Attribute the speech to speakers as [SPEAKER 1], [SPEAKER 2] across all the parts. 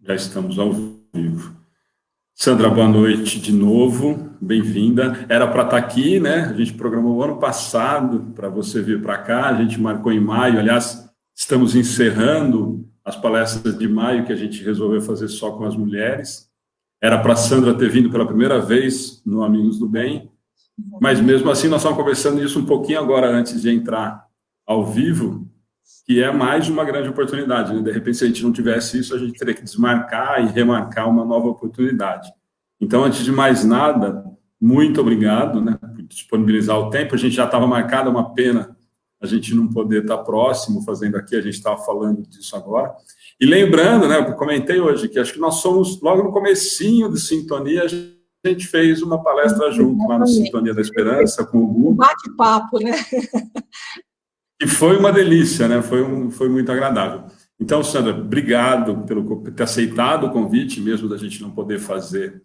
[SPEAKER 1] Já estamos ao vivo. Sandra, boa noite de novo, bem-vinda. Era para estar aqui, né? A gente programou o ano passado para você vir para cá, a gente marcou em maio. Aliás, estamos encerrando as palestras de maio que a gente resolveu fazer só com as mulheres. Era para a Sandra ter vindo pela primeira vez no Amigos do Bem, mas mesmo assim nós estamos conversando isso um pouquinho agora antes de entrar ao vivo, que é mais uma grande oportunidade, né? De repente, se a gente não tivesse isso, a gente teria que desmarcar e remarcar uma nova oportunidade. Então, antes de mais nada, muito obrigado, né, por disponibilizar o tempo. A gente já estava marcado, é uma pena a gente não poder estar próximo fazendo aqui, a gente estava falando disso agora. E lembrando, né, eu comentei hoje, que acho que nós somos, logo no comecinho de Sintonia, a gente fez uma palestra junto lá no Sintonia da Esperança, com o Hugo.
[SPEAKER 2] Um bate-papo, né?
[SPEAKER 1] E foi uma delícia, né? Foi muito agradável. Então, Sandra, obrigado por ter aceitado o convite, mesmo da gente não poder fazer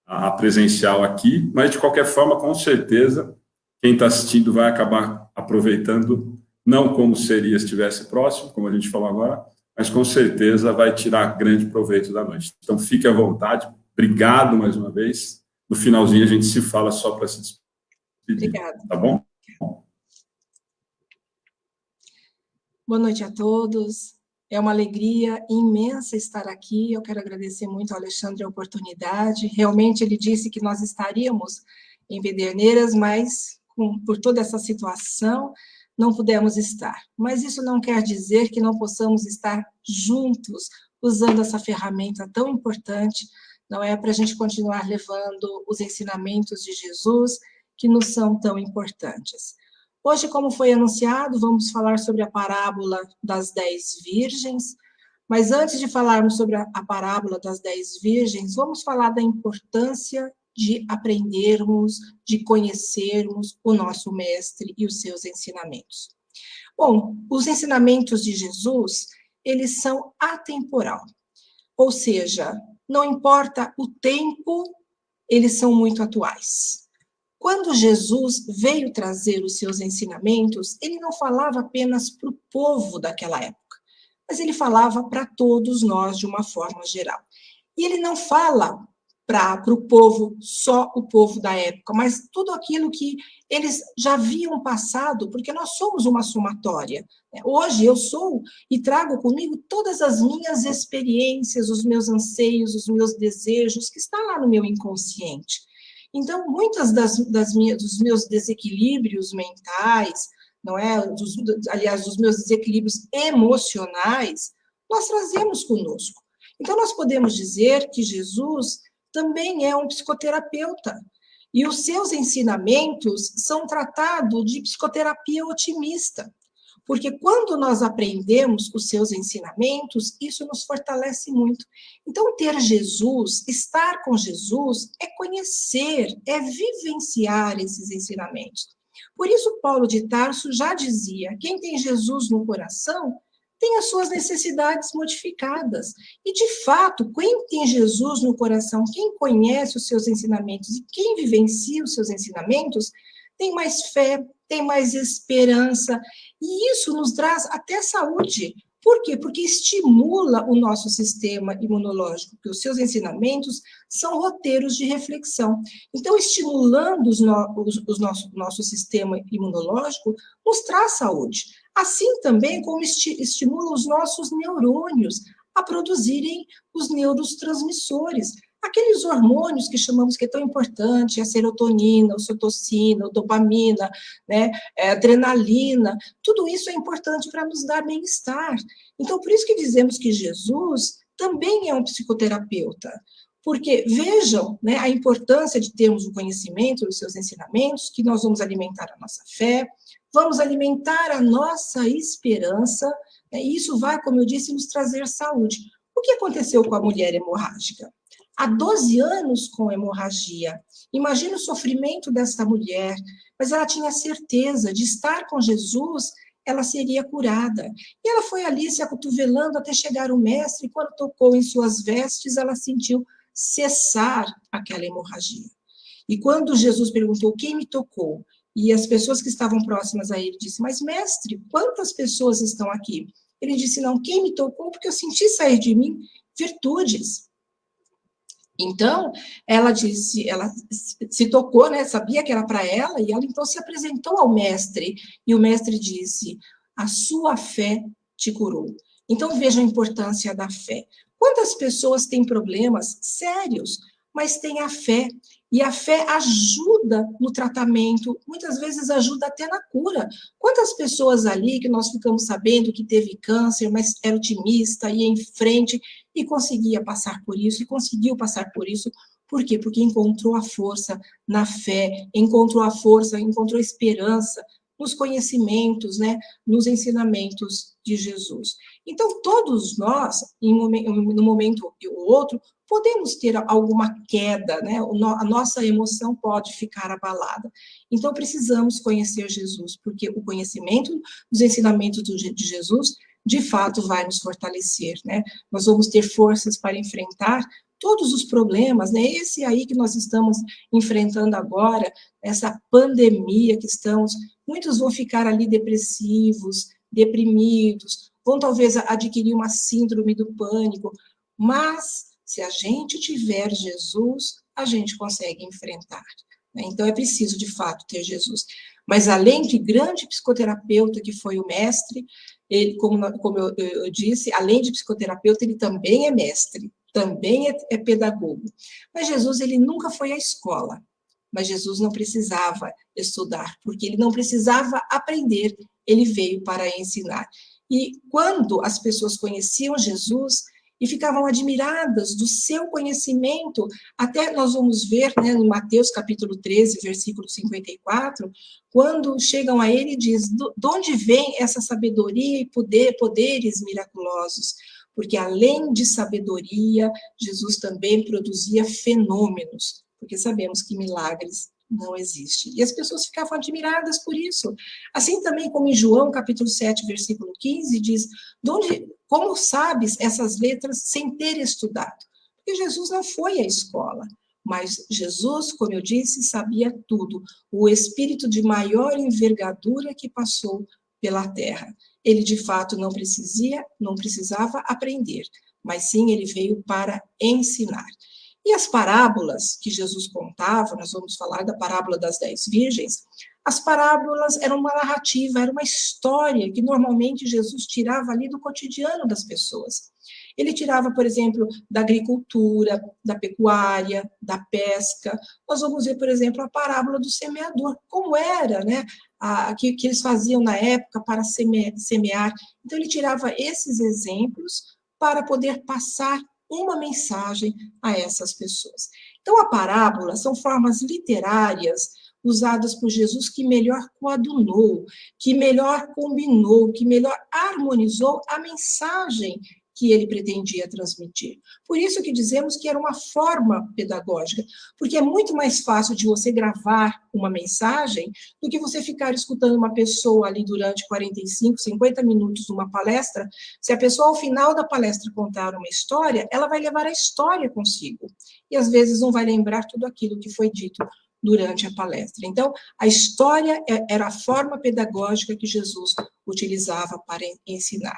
[SPEAKER 1] a presencial aqui, mas de qualquer forma, com certeza, quem está assistindo vai acabar aproveitando, não como seria se estivesse próximo, como a gente falou agora, mas com certeza vai tirar grande proveito da noite. Então, fique à vontade, obrigado mais uma vez. No finalzinho, a gente se fala só para se despedir.
[SPEAKER 2] Obrigada.
[SPEAKER 1] Tá bom?
[SPEAKER 2] Boa noite a todos. É uma alegria imensa estar aqui. Eu quero agradecer muito ao Alexandre a oportunidade. Realmente, ele disse que nós estaríamos em Pederneiras, mas por toda essa situação, não pudemos estar. Mas isso não quer dizer que não possamos estar juntos, usando essa ferramenta tão importante, não é, para a gente continuar levando os ensinamentos de Jesus, que nos são tão importantes. Hoje, como foi anunciado, vamos falar sobre a parábola das 10 virgens, mas antes de falarmos sobre a parábola das 10 virgens, vamos falar da importância de aprendermos, de conhecermos o nosso mestre e os seus ensinamentos. Bom, os ensinamentos de Jesus, eles são atemporal, ou seja, não importa o tempo, eles são muito atuais. Quando Jesus veio trazer os seus ensinamentos, ele não falava apenas para o povo daquela época, mas ele falava para todos nós de uma forma geral. E ele não fala para o povo, só o povo da época, mas tudo aquilo que eles já haviam passado, porque nós somos uma somatória. Hoje eu sou e trago comigo todas as minhas experiências, os meus anseios, os meus desejos, que estão lá no meu inconsciente. Então, muitas dos meus desequilíbrios mentais, não é? Aliás, dos meus desequilíbrios emocionais, nós trazemos conosco. Então, nós podemos dizer que Jesus também é um psicoterapeuta. E os seus ensinamentos são tratados de psicoterapia otimista. Porque quando nós aprendemos os seus ensinamentos, isso nos fortalece muito. Então, ter Jesus, estar com Jesus, é conhecer, é vivenciar esses ensinamentos. Por isso, Paulo de Tarso já dizia: quem tem Jesus no coração tem as suas necessidades modificadas. E, de fato, quem tem Jesus no coração, quem conhece os seus ensinamentos e quem vivencia os seus ensinamentos, tem mais fé, tem mais esperança, e isso nos traz até saúde. Por quê? Porque estimula o nosso sistema imunológico, porque os seus ensinamentos são roteiros de reflexão. Então, estimulando nosso sistema imunológico, nos traz saúde. Assim também como estimula os nossos neurônios a produzirem os neurotransmissores, aqueles hormônios que chamamos que é tão importante, a serotonina, a ocitocina, a dopamina, né, a adrenalina, tudo isso é importante para nos dar bem-estar. Então, por isso que dizemos que Jesus também é um psicoterapeuta, porque vejam, né, a importância de termos o conhecimento dos seus ensinamentos, que nós vamos alimentar a nossa fé, vamos alimentar a nossa esperança, né, e isso vai, como eu disse, nos trazer saúde. O que aconteceu com a mulher hemorrágica? Há 12 anos com hemorragia. Imagina o sofrimento dessa mulher, mas ela tinha certeza de estar com Jesus, ela seria curada. E ela foi ali se acotovelando até chegar o mestre, e quando tocou em suas vestes, ela sentiu cessar aquela hemorragia. E quando Jesus perguntou quem me tocou, e as pessoas que estavam próximas a ele disseram: mas mestre, quantas pessoas estão aqui? Ele disse: não, quem me tocou, porque eu senti sair de mim virtudes. Então, ela disse, ela se tocou, né, sabia que era para ela, e ela então se apresentou ao mestre, e o mestre disse, a sua fé te curou. Então, veja a importância da fé. Quantas pessoas têm problemas sérios, mas têm a fé, e a fé ajuda no tratamento, muitas vezes ajuda até na cura. Quantas pessoas ali que nós ficamos sabendo que teve câncer, mas era otimista, ia em frente e conseguia passar por isso, e conseguiu passar por isso. Por quê? Porque encontrou a força na fé, encontrou a força, encontrou esperança nos conhecimentos, né, nos ensinamentos de Jesus. Então, todos nós, no momento ou outro, podemos ter alguma queda, né? A nossa emoção pode ficar abalada. Então, precisamos conhecer Jesus, porque o conhecimento dos ensinamentos de Jesus, de fato, vai nos fortalecer, né? Nós vamos ter forças para enfrentar todos os problemas, né? Esse aí que nós estamos enfrentando agora, essa pandemia que estamos, muitos vão ficar ali depressivos, deprimidos, vão talvez adquirir uma síndrome do pânico, mas se a gente tiver Jesus, a gente consegue enfrentar, né? Então é preciso, de fato, ter Jesus. Mas além de grande psicoterapeuta que foi o mestre, ele, como eu disse, além de psicoterapeuta, ele também é mestre, também é pedagogo. Mas Jesus, ele nunca foi à escola. Mas Jesus não precisava estudar, porque ele não precisava aprender, ele veio para ensinar. E quando as pessoas conheciam Jesus e ficavam admiradas do seu conhecimento, até nós vamos ver, né, em Mateus capítulo 13, versículo 54, quando chegam a ele e diz, de onde vem essa sabedoria e poderes miraculosos? Porque além de sabedoria, Jesus também produzia fenômenos, porque sabemos que milagres não existem. E as pessoas ficavam admiradas por isso. Assim também como em João, capítulo 7, versículo 15, diz, como sabes essas letras sem ter estudado? Porque Jesus não foi à escola, mas Jesus, como eu disse, sabia tudo. O espírito de maior envergadura que passou pela terra. Ele, de fato, não precisava aprender, mas sim ele veio para ensinar. E as parábolas que Jesus contava, nós vamos falar da parábola das 10 virgens, as parábolas eram uma narrativa, era uma história que normalmente Jesus tirava ali do cotidiano das pessoas. Ele tirava, por exemplo, da agricultura, da pecuária, da pesca. Nós vamos ver, por exemplo, a parábola do semeador, como era, né, que eles faziam na época para semear. Então, ele tirava esses exemplos para poder passar uma mensagem a essas pessoas. Então, a parábola são formas literárias usadas por Jesus que melhor coadunou, que melhor combinou, que melhor harmonizou a mensagem que ele pretendia transmitir. Por isso que dizemos que era uma forma pedagógica, porque é muito mais fácil de você gravar uma mensagem do que você ficar escutando uma pessoa ali durante 45, 50 minutos numa palestra. Se a pessoa, ao final da palestra, contar uma história, ela vai levar a história consigo. E, às vezes, não vai lembrar tudo aquilo que foi dito durante a palestra. Então, a história era a forma pedagógica que Jesus utilizava para ensinar.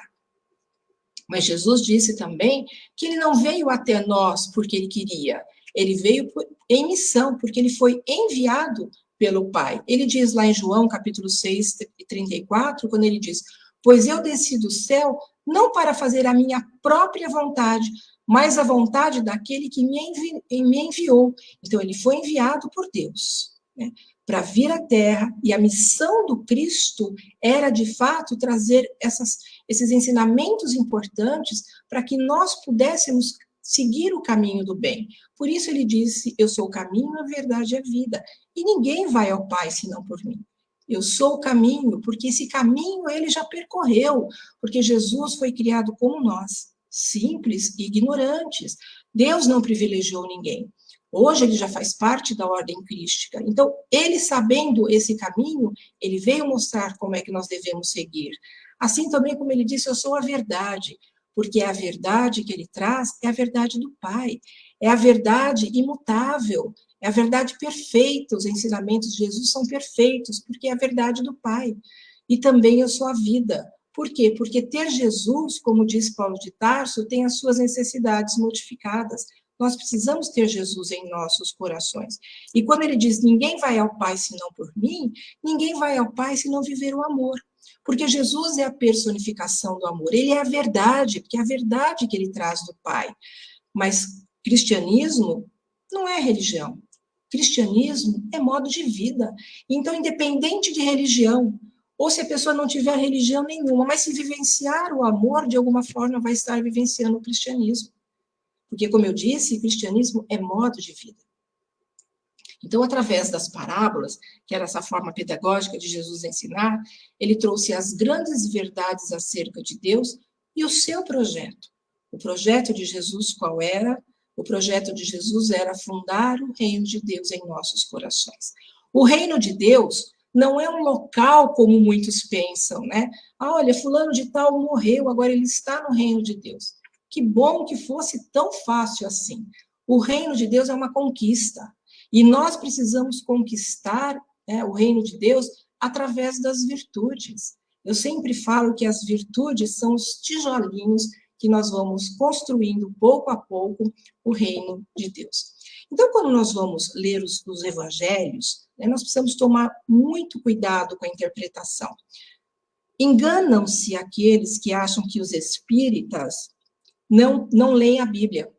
[SPEAKER 2] Mas Jesus disse também que ele não veio até nós porque ele queria, ele veio em missão, porque ele foi enviado pelo Pai. Ele diz lá em João, capítulo 6, 34, quando ele diz, pois eu desci do céu não para fazer a minha própria vontade, mas a vontade daquele que me enviou. Então, ele foi enviado por Deus, né, para vir à Terra, e a missão do Cristo era, de fato, trazer esses ensinamentos importantes para que nós pudéssemos seguir o caminho do bem. Por isso ele disse, eu sou o caminho, a verdade e a vida, e ninguém vai ao Pai senão por mim. Eu sou o caminho, porque esse caminho ele já percorreu, porque Jesus foi criado como nós, simples e ignorantes. Deus não privilegiou ninguém. Hoje ele já faz parte da ordem crística. Então, ele sabendo esse caminho, ele veio mostrar como é que nós devemos seguir. Assim também como ele disse, eu sou a verdade, porque a verdade que ele traz é a verdade do Pai, é a verdade imutável, é a verdade perfeita. Os ensinamentos de Jesus são perfeitos, porque é a verdade do Pai. E também eu sou a vida, Por quê? Porque ter Jesus, como diz Paulo de Tarso, tem as suas necessidades modificadas. Nós precisamos ter Jesus em nossos corações. E quando ele diz, ninguém vai ao Pai senão por mim, ninguém vai ao Pai se não viver o amor. Porque Jesus é a personificação do amor. Ele é a verdade, porque é a verdade que ele traz do Pai. Mas cristianismo não é religião. Cristianismo é modo de vida. Então, independente de religião, ou se a pessoa não tiver religião nenhuma, mas se vivenciar o amor, de alguma forma vai estar vivenciando o cristianismo. Porque, como eu disse, o cristianismo é modo de vida. Então, através das parábolas, que era essa forma pedagógica de Jesus ensinar, ele trouxe as grandes verdades acerca de Deus e o seu projeto. O projeto de Jesus qual era? O projeto de Jesus era fundar o reino de Deus em nossos corações. O reino de Deus não é um local como muitos pensam, né? Ah, olha, fulano de tal morreu, agora ele está no reino de Deus. Que bom que fosse tão fácil assim. O reino de Deus é uma conquista. E nós precisamos conquistar, né, o reino de Deus através das virtudes. Eu sempre falo que as virtudes são os tijolinhos que nós vamos construindo pouco a pouco o reino de Deus. Então, quando nós vamos ler os evangelhos, né, nós precisamos tomar muito cuidado com a interpretação. Enganam-se aqueles que acham que os espíritas não leem a Bíblia.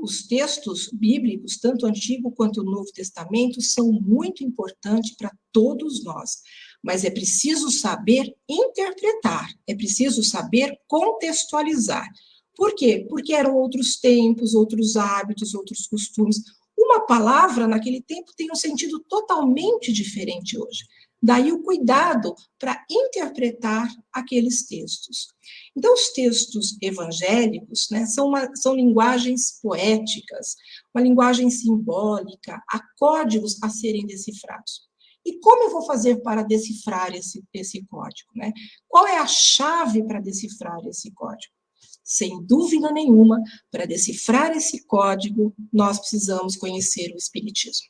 [SPEAKER 2] Os textos bíblicos, tanto o Antigo quanto o Novo Testamento, são muito importantes para todos nós. Mas é preciso saber interpretar, é preciso saber contextualizar. Por quê? Porque eram outros tempos, outros hábitos, outros costumes. Uma palavra, naquele tempo, tem um sentido totalmente diferente hoje. Daí o cuidado para interpretar aqueles textos. Então, os textos evangélicos, né, são linguagens poéticas, uma linguagem simbólica, há códigos a serem decifrados. E como eu vou fazer para decifrar esse código, né? Qual é a chave para decifrar esse código? Sem dúvida nenhuma, para decifrar esse código, nós precisamos conhecer o Espiritismo.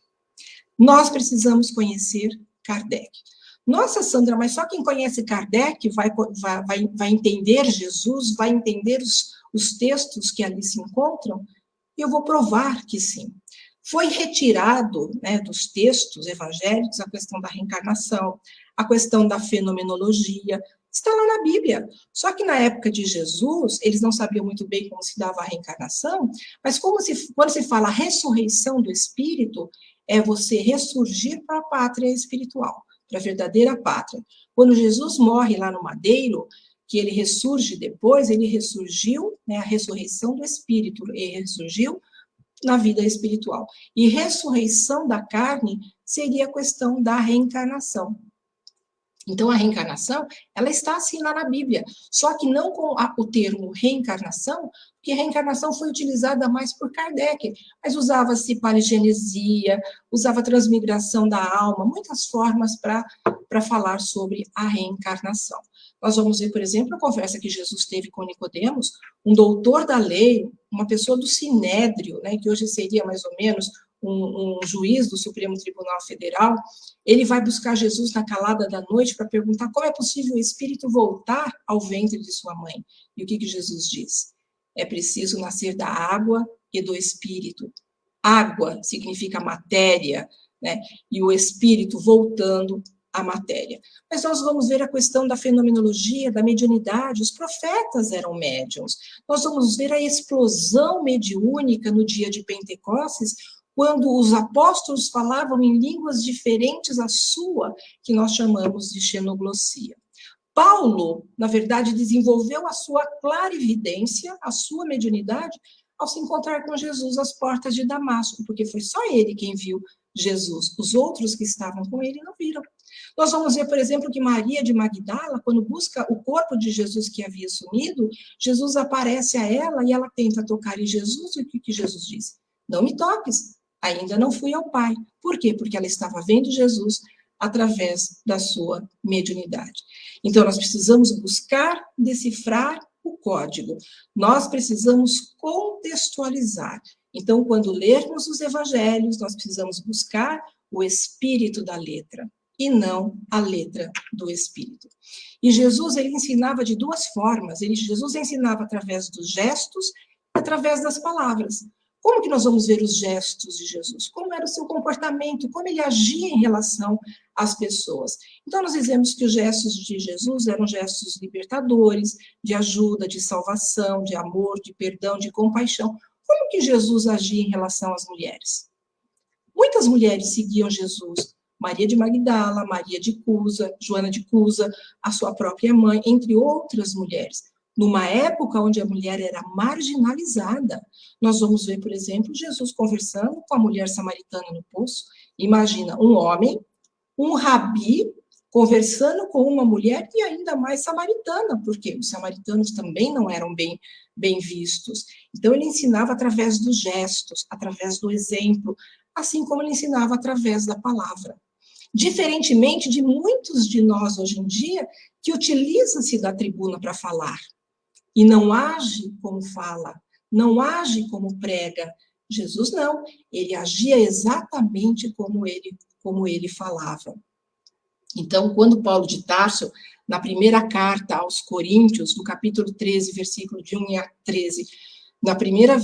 [SPEAKER 2] Nós precisamos conhecer Kardec. Nossa, Sandra, mas só quem conhece Kardec vai entender Jesus, vai entender os textos que ali se encontram? Eu vou provar que sim. Foi retirado, né, dos textos evangélicos a questão da reencarnação, a questão da fenomenologia, está lá na Bíblia. Só que na época de Jesus, eles não sabiam muito bem como se dava a reencarnação, mas quando se fala ressurreição do espírito, é você ressurgir para a pátria espiritual, para a verdadeira pátria. Quando Jesus morre lá no madeiro, que ele ressurge depois, ele ressurgiu, né, a ressurreição do espírito, ele ressurgiu na vida espiritual. E ressurreição da carne seria a questão da reencarnação. Então, a reencarnação, ela está assim lá na Bíblia, só que não com o termo reencarnação, porque reencarnação foi utilizada mais por Kardec, mas usava-se paligenesia, usava transmigração da alma, muitas formas para falar sobre a reencarnação. Nós vamos ver, por exemplo, a conversa que Jesus teve com Nicodemos, um doutor da lei, uma pessoa do Sinédrio, né, que hoje seria mais ou menos um juiz do Supremo Tribunal Federal. Ele vai buscar Jesus na calada da noite para perguntar como é possível o espírito voltar ao ventre de sua mãe. E o que Jesus diz? É preciso nascer da água e do espírito. Água significa matéria, né? E o espírito voltando à matéria. Mas nós vamos ver a questão da fenomenologia, da mediunidade. Os profetas eram médiuns. Nós vamos ver a explosão mediúnica no dia de Pentecostes, quando os apóstolos falavam em línguas diferentes à sua, que nós chamamos de xenoglossia. Paulo, na verdade, desenvolveu a sua clarividência, a sua mediunidade, ao se encontrar com Jesus às portas de Damasco, porque foi só ele quem viu Jesus. Os outros que estavam com ele não viram. Nós vamos ver, por exemplo, que Maria de Magdala, quando busca o corpo de Jesus que havia sumido, Jesus aparece a ela e ela tenta tocar em Jesus, e o que Jesus disse? Não me toques, ainda não fui ao Pai. Por quê? Porque ela estava vendo Jesus através da sua mediunidade. Então, nós precisamos buscar decifrar o código. Nós precisamos contextualizar. Então, quando lermos os evangelhos, nós precisamos buscar o espírito da letra. e não a letra do Espírito. E Jesus, ele ensinava de duas formas. Jesus ensinava através dos gestos e através das palavras. Como que nós vamos ver os gestos de Jesus? Como era o seu comportamento? Como ele agia em relação às pessoas? Então, nós dizemos que os gestos de Jesus eram gestos libertadores, de ajuda, de salvação, de amor, de perdão, de compaixão. Como que Jesus agia em relação às mulheres? Muitas mulheres seguiam Jesus. Maria de Magdala, Maria de Cusa, Joana de Cusa, a sua própria mãe, entre outras mulheres. Numa época onde a mulher era marginalizada, nós vamos ver, por exemplo, Jesus conversando com a mulher samaritana no poço. Imagina um homem, um rabi, conversando com uma mulher e ainda mais samaritana, porque os samaritanos também não eram bem vistos. Então, ele ensinava através dos gestos, através do exemplo, assim como ele ensinava através da palavra. Diferentemente de muitos de nós hoje em dia, que utiliza-se da tribuna para falar, e não age como fala, não age como prega. Jesus não, ele agia exatamente como ele falava. Então, quando Paulo de Tarso, na primeira carta aos Coríntios, no capítulo 13, versículo de 1 a 13,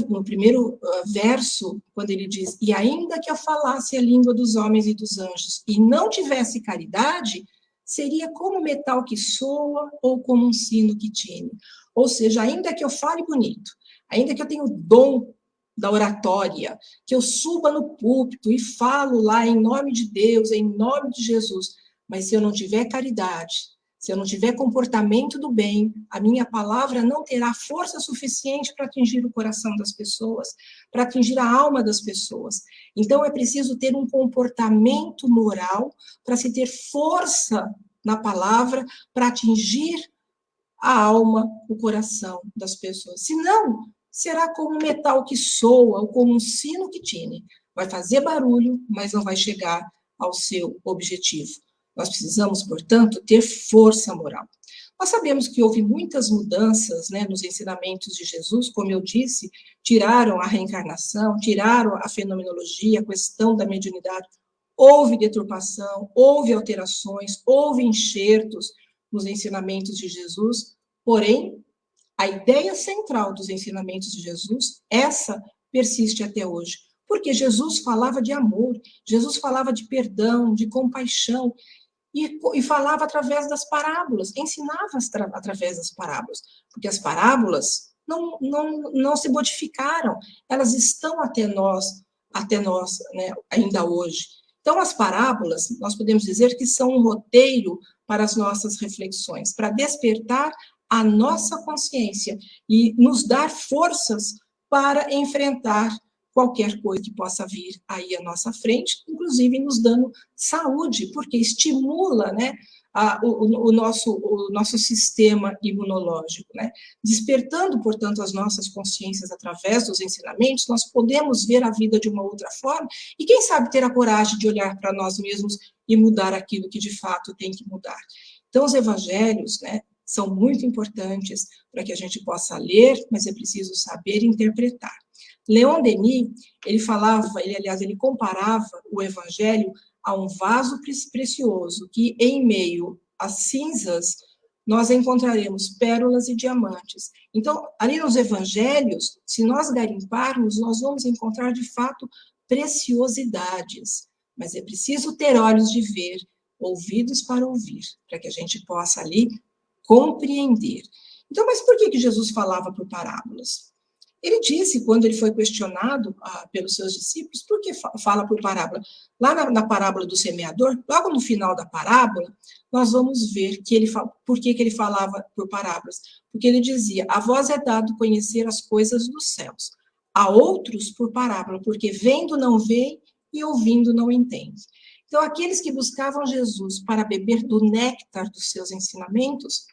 [SPEAKER 2] no primeiro verso, quando ele diz, e ainda que eu falasse a língua dos homens e dos anjos, e não tivesse caridade, seria como metal que soa ou como um sino que tine. Ou seja, ainda que eu fale bonito, ainda que eu tenha o dom da oratória, que eu suba no púlpito e falo lá em nome de Deus, em nome de Jesus, mas se eu não tiver caridade, se eu não tiver comportamento do bem, a minha palavra não terá força suficiente para atingir o coração das pessoas, para atingir a alma das pessoas. Então, é preciso ter um comportamento moral para se ter força na palavra, para atingir a alma, o coração das pessoas. Senão, será como um metal que soa, ou como um sino que tine. Vai fazer barulho, mas não vai chegar ao seu objetivo. Nós precisamos, portanto, ter força moral. Nós sabemos que houve muitas mudanças, né, nos ensinamentos de Jesus, como eu disse, tiraram a reencarnação, tiraram a fenomenologia, a questão da mediunidade. Houve deturpação, houve alterações, houve enxertos nos ensinamentos de Jesus, porém, a ideia central dos ensinamentos de Jesus, essa persiste até hoje. Porque Jesus falava de amor, Jesus falava de perdão, de compaixão, e falava através das parábolas, ensinava através das parábolas, porque as parábolas não se modificaram, elas estão até nós, né, ainda hoje. Então, as parábolas, nós podemos dizer que são um roteiro para as nossas reflexões, para despertar a nossa consciência e nos dar forças para enfrentar qualquer coisa que possa vir aí à nossa frente, inclusive nos dando saúde, porque estimula, né, o nosso sistema imunológico, né? Despertando, portanto, as nossas consciências através dos ensinamentos, nós podemos ver a vida de uma outra forma e, quem sabe, ter a coragem de olhar para nós mesmos e mudar aquilo que, de fato, tem que mudar. Então, os evangelhos, né, são muito importantes para que a gente possa ler, mas é preciso saber interpretar. Leon Denis, ele comparava o evangelho a um vaso precioso, que em meio às cinzas nós encontraremos pérolas e diamantes. Então, ali nos evangelhos, se nós garimparmos, nós vamos encontrar, de fato, preciosidades. Mas é preciso ter olhos de ver, ouvidos para ouvir, para que a gente possa ali compreender. Então, mas por que Jesus falava por parábolas? Ele disse, quando ele foi questionado pelos seus discípulos, por que fala por parábola? Lá na parábola do semeador, logo no final da parábola, nós vamos ver por que ele falava por parábolas. Porque ele dizia, a vós é dado conhecer as coisas dos céus, a outros por parábola, porque vendo não veem e ouvindo não entendem. Então, aqueles que buscavam Jesus para beber do néctar dos seus ensinamentos,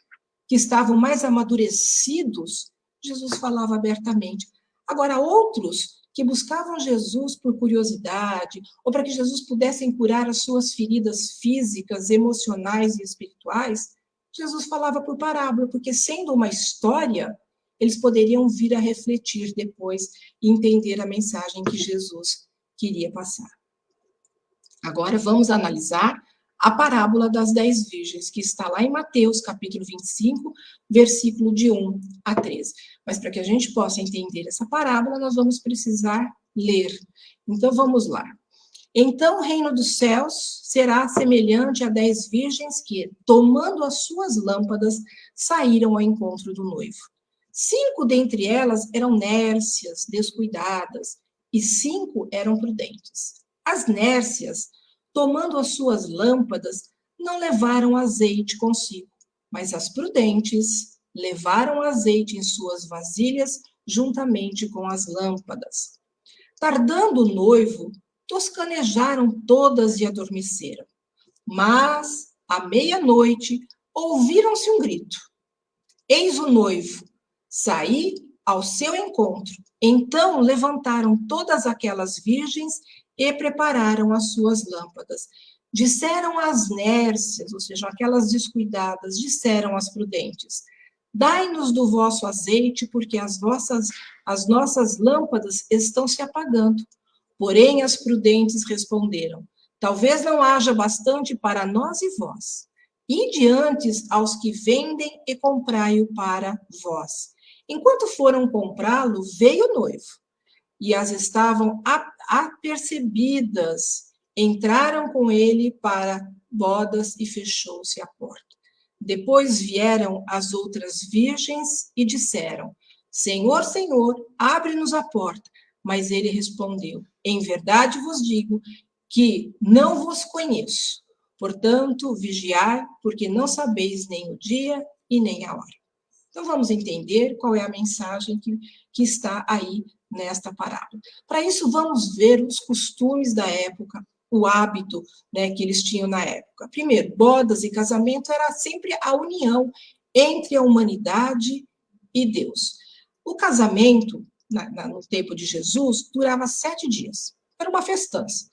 [SPEAKER 2] que estavam mais amadurecidos, Jesus falava abertamente. Agora, outros que buscavam Jesus por curiosidade, ou para que Jesus pudesse curar as suas feridas físicas, emocionais e espirituais, Jesus falava por parábola, porque sendo uma história, eles poderiam vir a refletir depois e entender a mensagem que Jesus queria passar. Agora, vamos analisar a parábola das 10 virgens, que está lá em Mateus, capítulo 25, versículo de 1 a 13. Mas para que a gente possa entender essa parábola, nós vamos precisar ler. Então, vamos lá. Então, o reino dos céus será semelhante a 10 virgens que, tomando as suas lâmpadas, saíram ao encontro do noivo. 5 dentre elas eram nércias, descuidadas, e 5 eram prudentes. As nércias, tomando as suas lâmpadas, não levaram azeite consigo, mas as prudentes levaram azeite em suas vasilhas, juntamente com as lâmpadas. Tardando o noivo, toscanejaram todas e adormeceram. Mas, à meia-noite, ouviram-se um grito. Eis o noivo, saí ao seu encontro. Então levantaram todas aquelas virgens e prepararam as suas lâmpadas. Disseram as nércias, ou seja, aquelas descuidadas, disseram as prudentes: dai-nos do vosso azeite, porque as nossas lâmpadas estão se apagando. Porém, as prudentes responderam: talvez não haja bastante para nós e vós. Ide antes aos que vendem e comprai-o para vós. Enquanto foram comprá-lo, veio o noivo, e as estavam apercebidas. Entraram com ele para bodas e fechou-se a porta. Depois vieram as outras virgens e disseram: Senhor, Senhor, abre-nos a porta. Mas ele respondeu: em verdade vos digo que não vos conheço. Portanto, vigiai, porque não sabeis nem o dia e nem a hora. Então, vamos entender qual é a mensagem que está aí nesta parábola. Para isso, vamos ver os costumes da época, o hábito, né, que eles tinham na época. Primeiro, bodas e casamento era sempre a união entre a humanidade e Deus. O casamento, no tempo de Jesus, durava 7 dias. Era uma festança.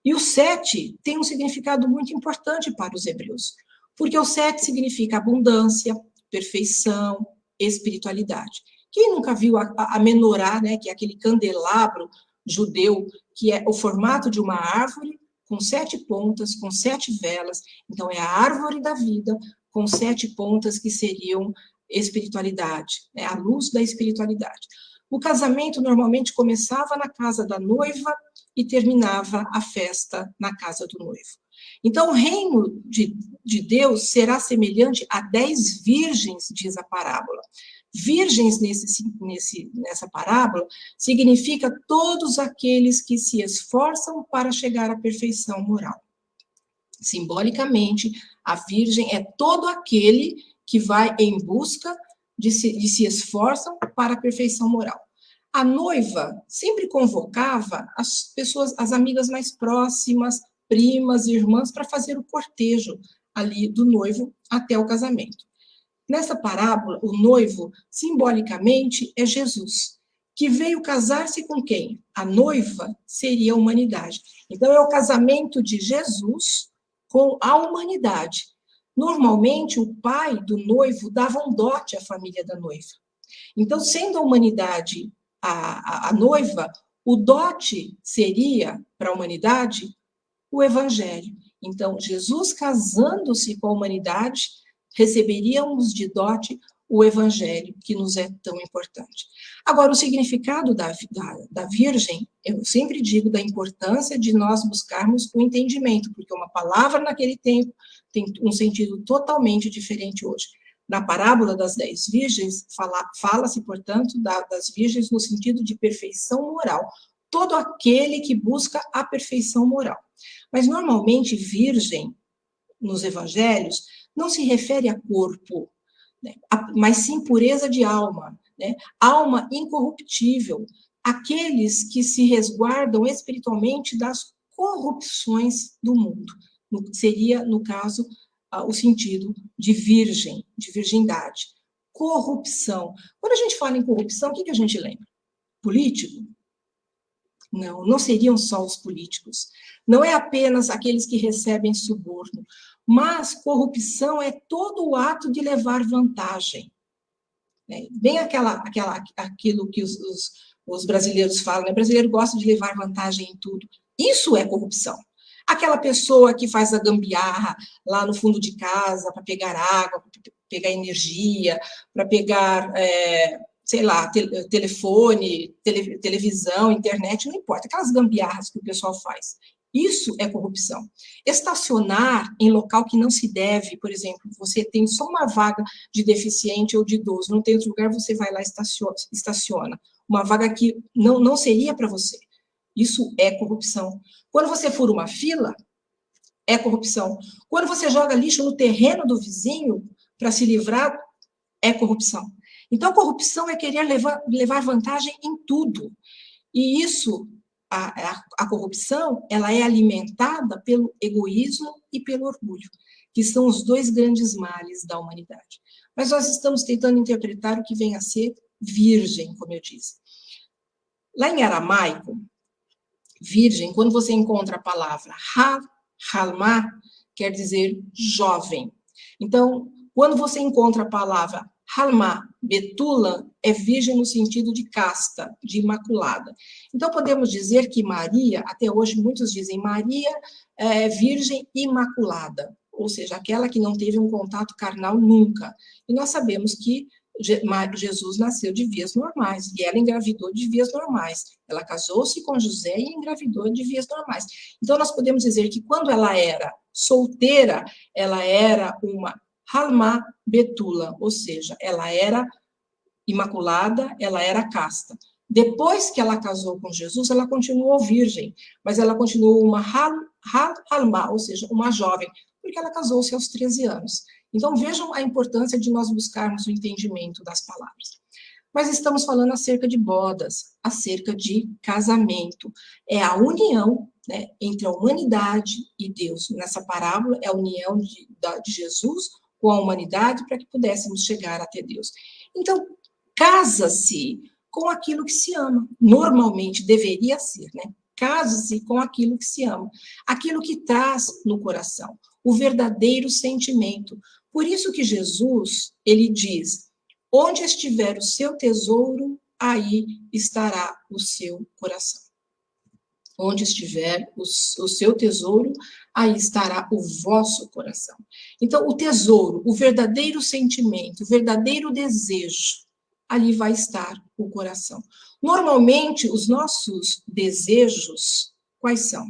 [SPEAKER 2] E o 7 tem um significado muito importante para os hebreus, porque o 7 significa abundância, perfeição, espiritualidade. Quem nunca viu a menorá, né, que é aquele candelabro judeu, que é o formato de uma árvore, com 7 pontas, com 7 velas. Então, é a árvore da vida, com 7 pontas que seriam espiritualidade, né, a luz da espiritualidade. O casamento normalmente começava na casa da noiva e terminava a festa na casa do noivo. Então, o reino de Deus será semelhante a 10 virgens, diz a parábola. Virgens nessa parábola significa todos aqueles que se esforçam para chegar à perfeição moral. Simbolicamente, a virgem é todo aquele que vai em busca de se esforçam para a perfeição moral. A noiva sempre convocava as pessoas, as amigas mais próximas, primas, irmãs, para fazer o cortejo ali do noivo até o casamento. Nessa parábola, o noivo, simbolicamente, é Jesus, que veio casar-se com quem? A noiva seria a humanidade. Então, é o casamento de Jesus com a humanidade. Normalmente, o pai do noivo dava um dote à família da noiva. Então, sendo a humanidade a noiva, o dote seria, para a humanidade, o evangelho. Então, Jesus casando-se com a humanidade, receberíamos de dote o evangelho, que nos é tão importante. Agora, o significado da virgem, eu sempre digo da importância de nós buscarmos o entendimento, porque uma palavra naquele tempo tem um sentido totalmente diferente hoje. Na parábola das 10 virgens, fala-se, portanto, das virgens no sentido de perfeição moral. Todo aquele que busca a perfeição moral. Mas, normalmente, virgem, nos evangelhos, não se refere a corpo, né, mas sim pureza de alma, né, alma incorruptível, aqueles que se resguardam espiritualmente das corrupções do mundo. Seria, no caso, o sentido de virgem, de virgindade. Corrupção. Quando a gente fala em corrupção, o que a gente lembra? Político? Não, não seriam só os políticos. Não é apenas aqueles que recebem suborno, mas corrupção é todo o ato de levar vantagem. Bem aquilo que os brasileiros falam, né? O brasileiro gosta de levar vantagem em tudo. Isso é corrupção. Aquela pessoa que faz a gambiarra lá no fundo de casa para pegar água, para pegar energia, para pegar, sei lá, telefone, televisão, internet, não importa, aquelas gambiarras que o pessoal faz. Isso é corrupção. Estacionar em local que não se deve, por exemplo, você tem só uma vaga de deficiente ou de idoso, não tem outro lugar, você vai lá e estaciona. Uma vaga que não seria para você. Isso é corrupção. Quando você fura uma fila, é corrupção. Quando você joga lixo no terreno do vizinho para se livrar, é corrupção. Então, corrupção é querer levar vantagem em tudo. E isso, a corrupção, ela é alimentada pelo egoísmo e pelo orgulho, que são os dois grandes males da humanidade. Mas nós estamos tentando interpretar o que vem a ser virgem, como eu disse. Lá em aramaico, virgem, quando você encontra a palavra halma, quer dizer jovem. Então, quando você encontra a palavra halma, betula, é virgem no sentido de casta, de imaculada. Então, podemos dizer que Maria, até hoje muitos dizem Maria é virgem imaculada, ou seja, aquela que não teve um contato carnal nunca. E nós sabemos que Jesus nasceu de vias normais, e ela engravidou de vias normais. Ela casou-se com José e engravidou de vias normais. Então, nós podemos dizer que quando ela era solteira, ela era uma halma betula, ou seja, ela era imaculada, ela era casta. Depois que ela casou com Jesus, ela continuou virgem, mas ela continuou uma halma, ou seja, uma jovem, porque ela casou-se aos 13 anos. Então, vejam a importância de nós buscarmos o entendimento das palavras. Mas estamos falando acerca de bodas, acerca de casamento. É a união, né, entre a humanidade e Deus. Nessa parábola, é a união de Jesus com a humanidade para que pudéssemos chegar até Deus. Então, casa-se com aquilo que se ama. Normalmente, deveria ser, né? Casa-se com aquilo que se ama. Aquilo que traz no coração. O verdadeiro sentimento. Por isso que Jesus, ele diz, onde estiver o seu tesouro, aí estará o seu coração. Onde estiver o seu tesouro, aí estará o vosso coração. Então, o tesouro, o verdadeiro sentimento, o verdadeiro desejo, ali vai estar o coração. Normalmente, os nossos desejos, quais são?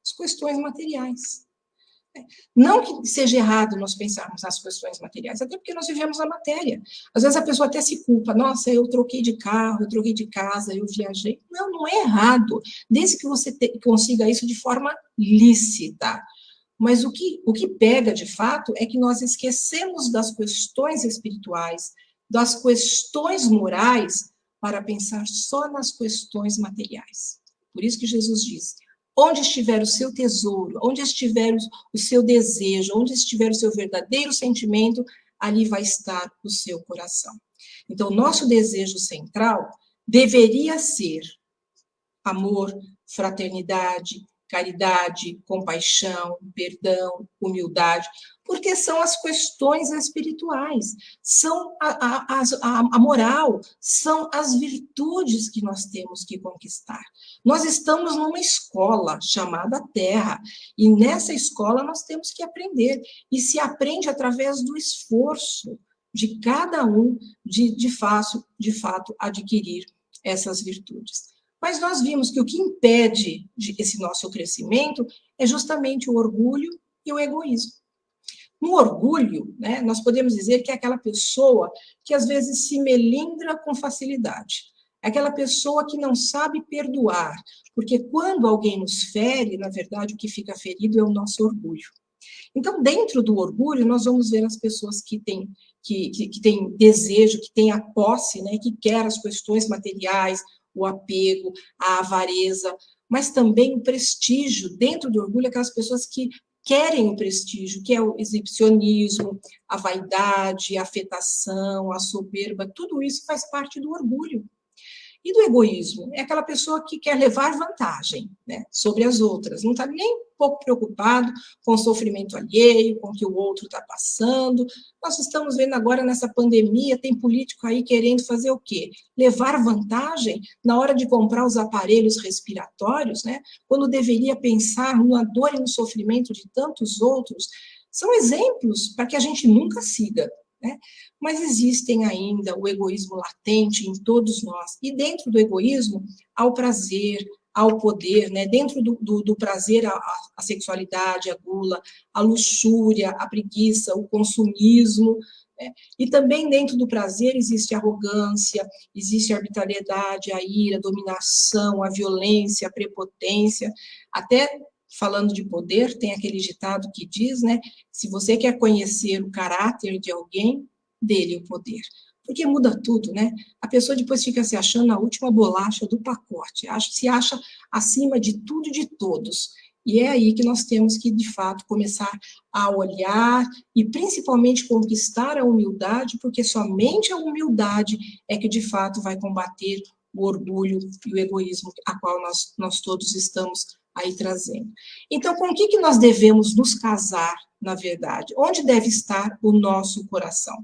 [SPEAKER 2] As questões materiais. Não que seja errado nós pensarmos nas questões materiais, até porque nós vivemos a matéria. Às vezes a pessoa até se culpa, nossa, eu troquei de carro, eu troquei de casa, eu viajei. Não, não é errado, desde que você consiga isso de forma lícita. Mas o que pega de fato é que nós esquecemos das questões espirituais, das questões morais, para pensar só nas questões materiais. Por isso que Jesus diz, onde estiver o seu tesouro, onde estiver o seu desejo, onde estiver o seu verdadeiro sentimento, ali vai estar o seu coração. Então, nosso desejo central deveria ser amor, fraternidade, caridade, compaixão, perdão, humildade, porque são as questões espirituais, são a moral, são as virtudes que nós temos que conquistar. Nós estamos numa escola chamada Terra, e nessa escola nós temos que aprender, e se aprende através do esforço de cada um de fato adquirir essas virtudes. Mas nós vimos que o que impede esse nosso crescimento é justamente o orgulho e o egoísmo. No orgulho, né, nós podemos dizer que é aquela pessoa que às vezes se melindra com facilidade. É aquela pessoa que não sabe perdoar, porque quando alguém nos fere, na verdade, o que fica ferido é o nosso orgulho. Então, dentro do orgulho, nós vamos ver as pessoas que têm desejo, que têm a posse, né, que quer as questões materiais, o apego, a avareza, mas também o prestígio. Dentro do orgulho, aquelas pessoas que querem o prestígio, que é o exibicionismo, a vaidade, a afetação, a soberba, tudo isso faz parte do orgulho. E do egoísmo? É aquela pessoa que quer levar vantagem, né, sobre as outras, não está nem um pouco preocupado com o sofrimento alheio, com o que o outro está passando. Nós estamos vendo agora nessa pandemia, tem político aí querendo fazer o quê? Levar vantagem na hora de comprar os aparelhos respiratórios, né, quando deveria pensar na dor e no sofrimento de tantos outros. São exemplos para que a gente nunca siga, né? Mas existem ainda o egoísmo latente em todos nós. E dentro do egoísmo, há o prazer, há o poder, né? Dentro do prazer, a sexualidade, a gula, a luxúria, a preguiça, o consumismo, né? E também dentro do prazer existe a arrogância, existe a arbitrariedade, a ira, a dominação, a violência, a prepotência, até... Falando de poder, tem aquele ditado que diz, né, se você quer conhecer o caráter de alguém, dele o poder. Porque muda tudo, né? A pessoa depois fica se achando a última bolacha do pacote, se acha acima de tudo e de todos. E é aí que nós temos que, de fato, começar a olhar e, principalmente, conquistar a humildade, porque somente a humildade é que, de fato, vai combater o orgulho e o egoísmo a qual nós todos estamos aí trazendo. Então, com o que nós devemos nos casar, na verdade? Onde deve estar o nosso coração?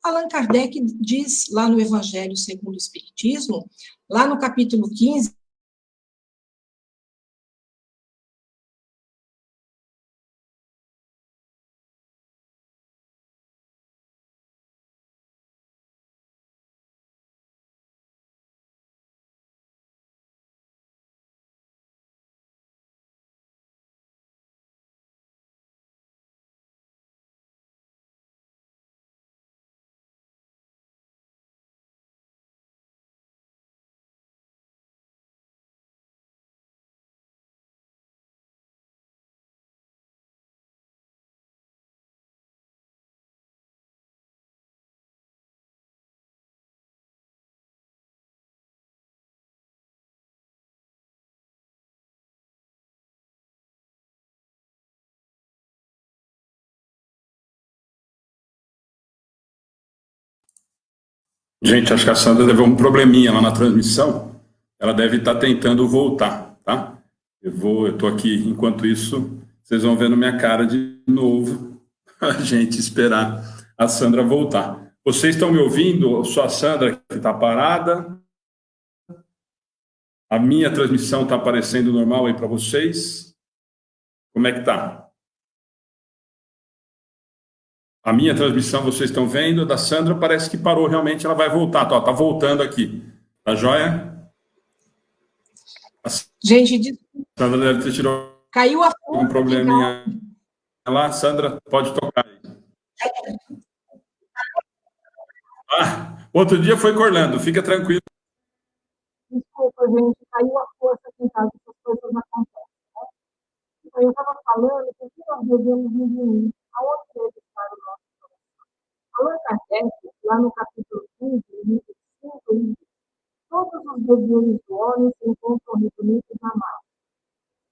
[SPEAKER 2] Allan Kardec diz lá no Evangelho segundo o Espiritismo, lá no capítulo 15,
[SPEAKER 1] Gente, acho que a Sandra teve um probleminha lá na transmissão. Ela deve estar tentando voltar, tá? Eu estou aqui, enquanto isso, vocês vão ver na minha cara de novo a gente esperar a Sandra voltar. Vocês estão me ouvindo? Só a Sandra que está parada. A minha transmissão está aparecendo normal aí para vocês? Como é que está? A minha transmissão vocês estão vendo? Da Sandra parece que parou realmente, ela vai voltar. Tá voltando aqui. Tá joia?
[SPEAKER 2] gente,
[SPEAKER 1] Sandra deve ter tirado
[SPEAKER 2] caiu a
[SPEAKER 1] um
[SPEAKER 2] força
[SPEAKER 1] probleminha lá. Sandra, pode tocar aí. Outro dia foi Orlando, fica tranquilo.
[SPEAKER 2] Desculpa, gente, caiu a força aqui em casa, essas coisas acontecem, né? Então, eu estava falando que o que nós devemos nos unir, aonde deve estar o nosso coração. Allan Kardec, lá no capítulo 15, no item 5, ele diz, todos os desejos do homem se encontram resumidos na mão.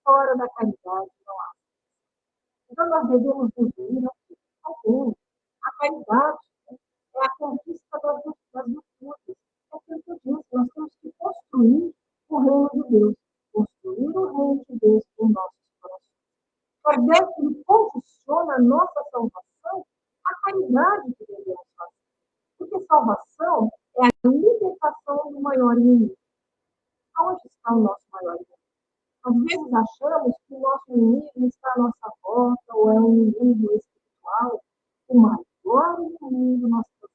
[SPEAKER 2] Fora da caridade não há. Então, nós devemos nos unir ao bem. A caridade, né, é a conquista das virtudes. É aquilo que eu disse, nós temos que construir o reino de Deus. Construir o reino de Deus em nossos corações. Kardec, ele condiciona a nossa salvação à caridade que devemos fazer. Porque salvação é a libertação do maior inimigo. Onde está o nosso maior inimigo? Às vezes achamos que o nosso inimigo está à nossa volta, ou é um inimigo espiritual. O maior inimigo nós temos.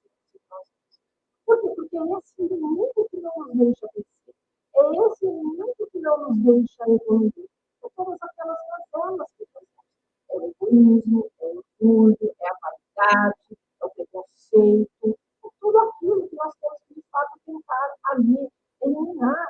[SPEAKER 2] Por quê? Porque é esse inimigo que não nos deixa crescer. É esse inimigo que não nos deixa evoluir. É todas aquelas mazelas que fazemos. É o egoísmo, é o orgulho, é a vaidade, é o preconceito, é tudo aquilo que nós temos que, de fato, tentar ali eliminar.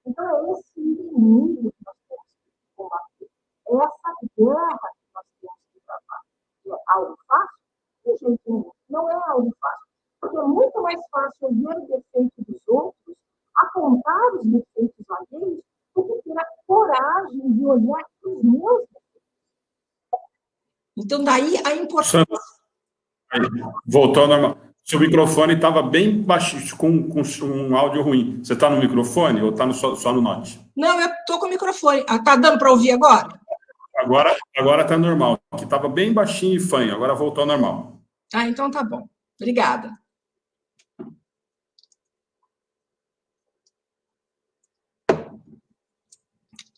[SPEAKER 2] Então, é esse inimigo que nós temos que combater. É essa guerra que nós temos que travar. É algo fácil? De jeito nenhum. Não é algo fácil. Porque é muito mais fácil ver o defeito dos outros, apontar os defeitos alheios, do que ter a coragem de olhar para os meus defeitos. Então, daí a importância.
[SPEAKER 1] Voltou ao normal. Seu microfone estava bem baixo, com um áudio ruim. Você está no microfone ou está só no Note?
[SPEAKER 2] Não, eu estou com o microfone. Ah, tá dando para ouvir agora?
[SPEAKER 1] Agora está normal. Que estava bem baixinho e fanho, agora voltou ao normal.
[SPEAKER 2] Ah, então tá bom. Obrigada.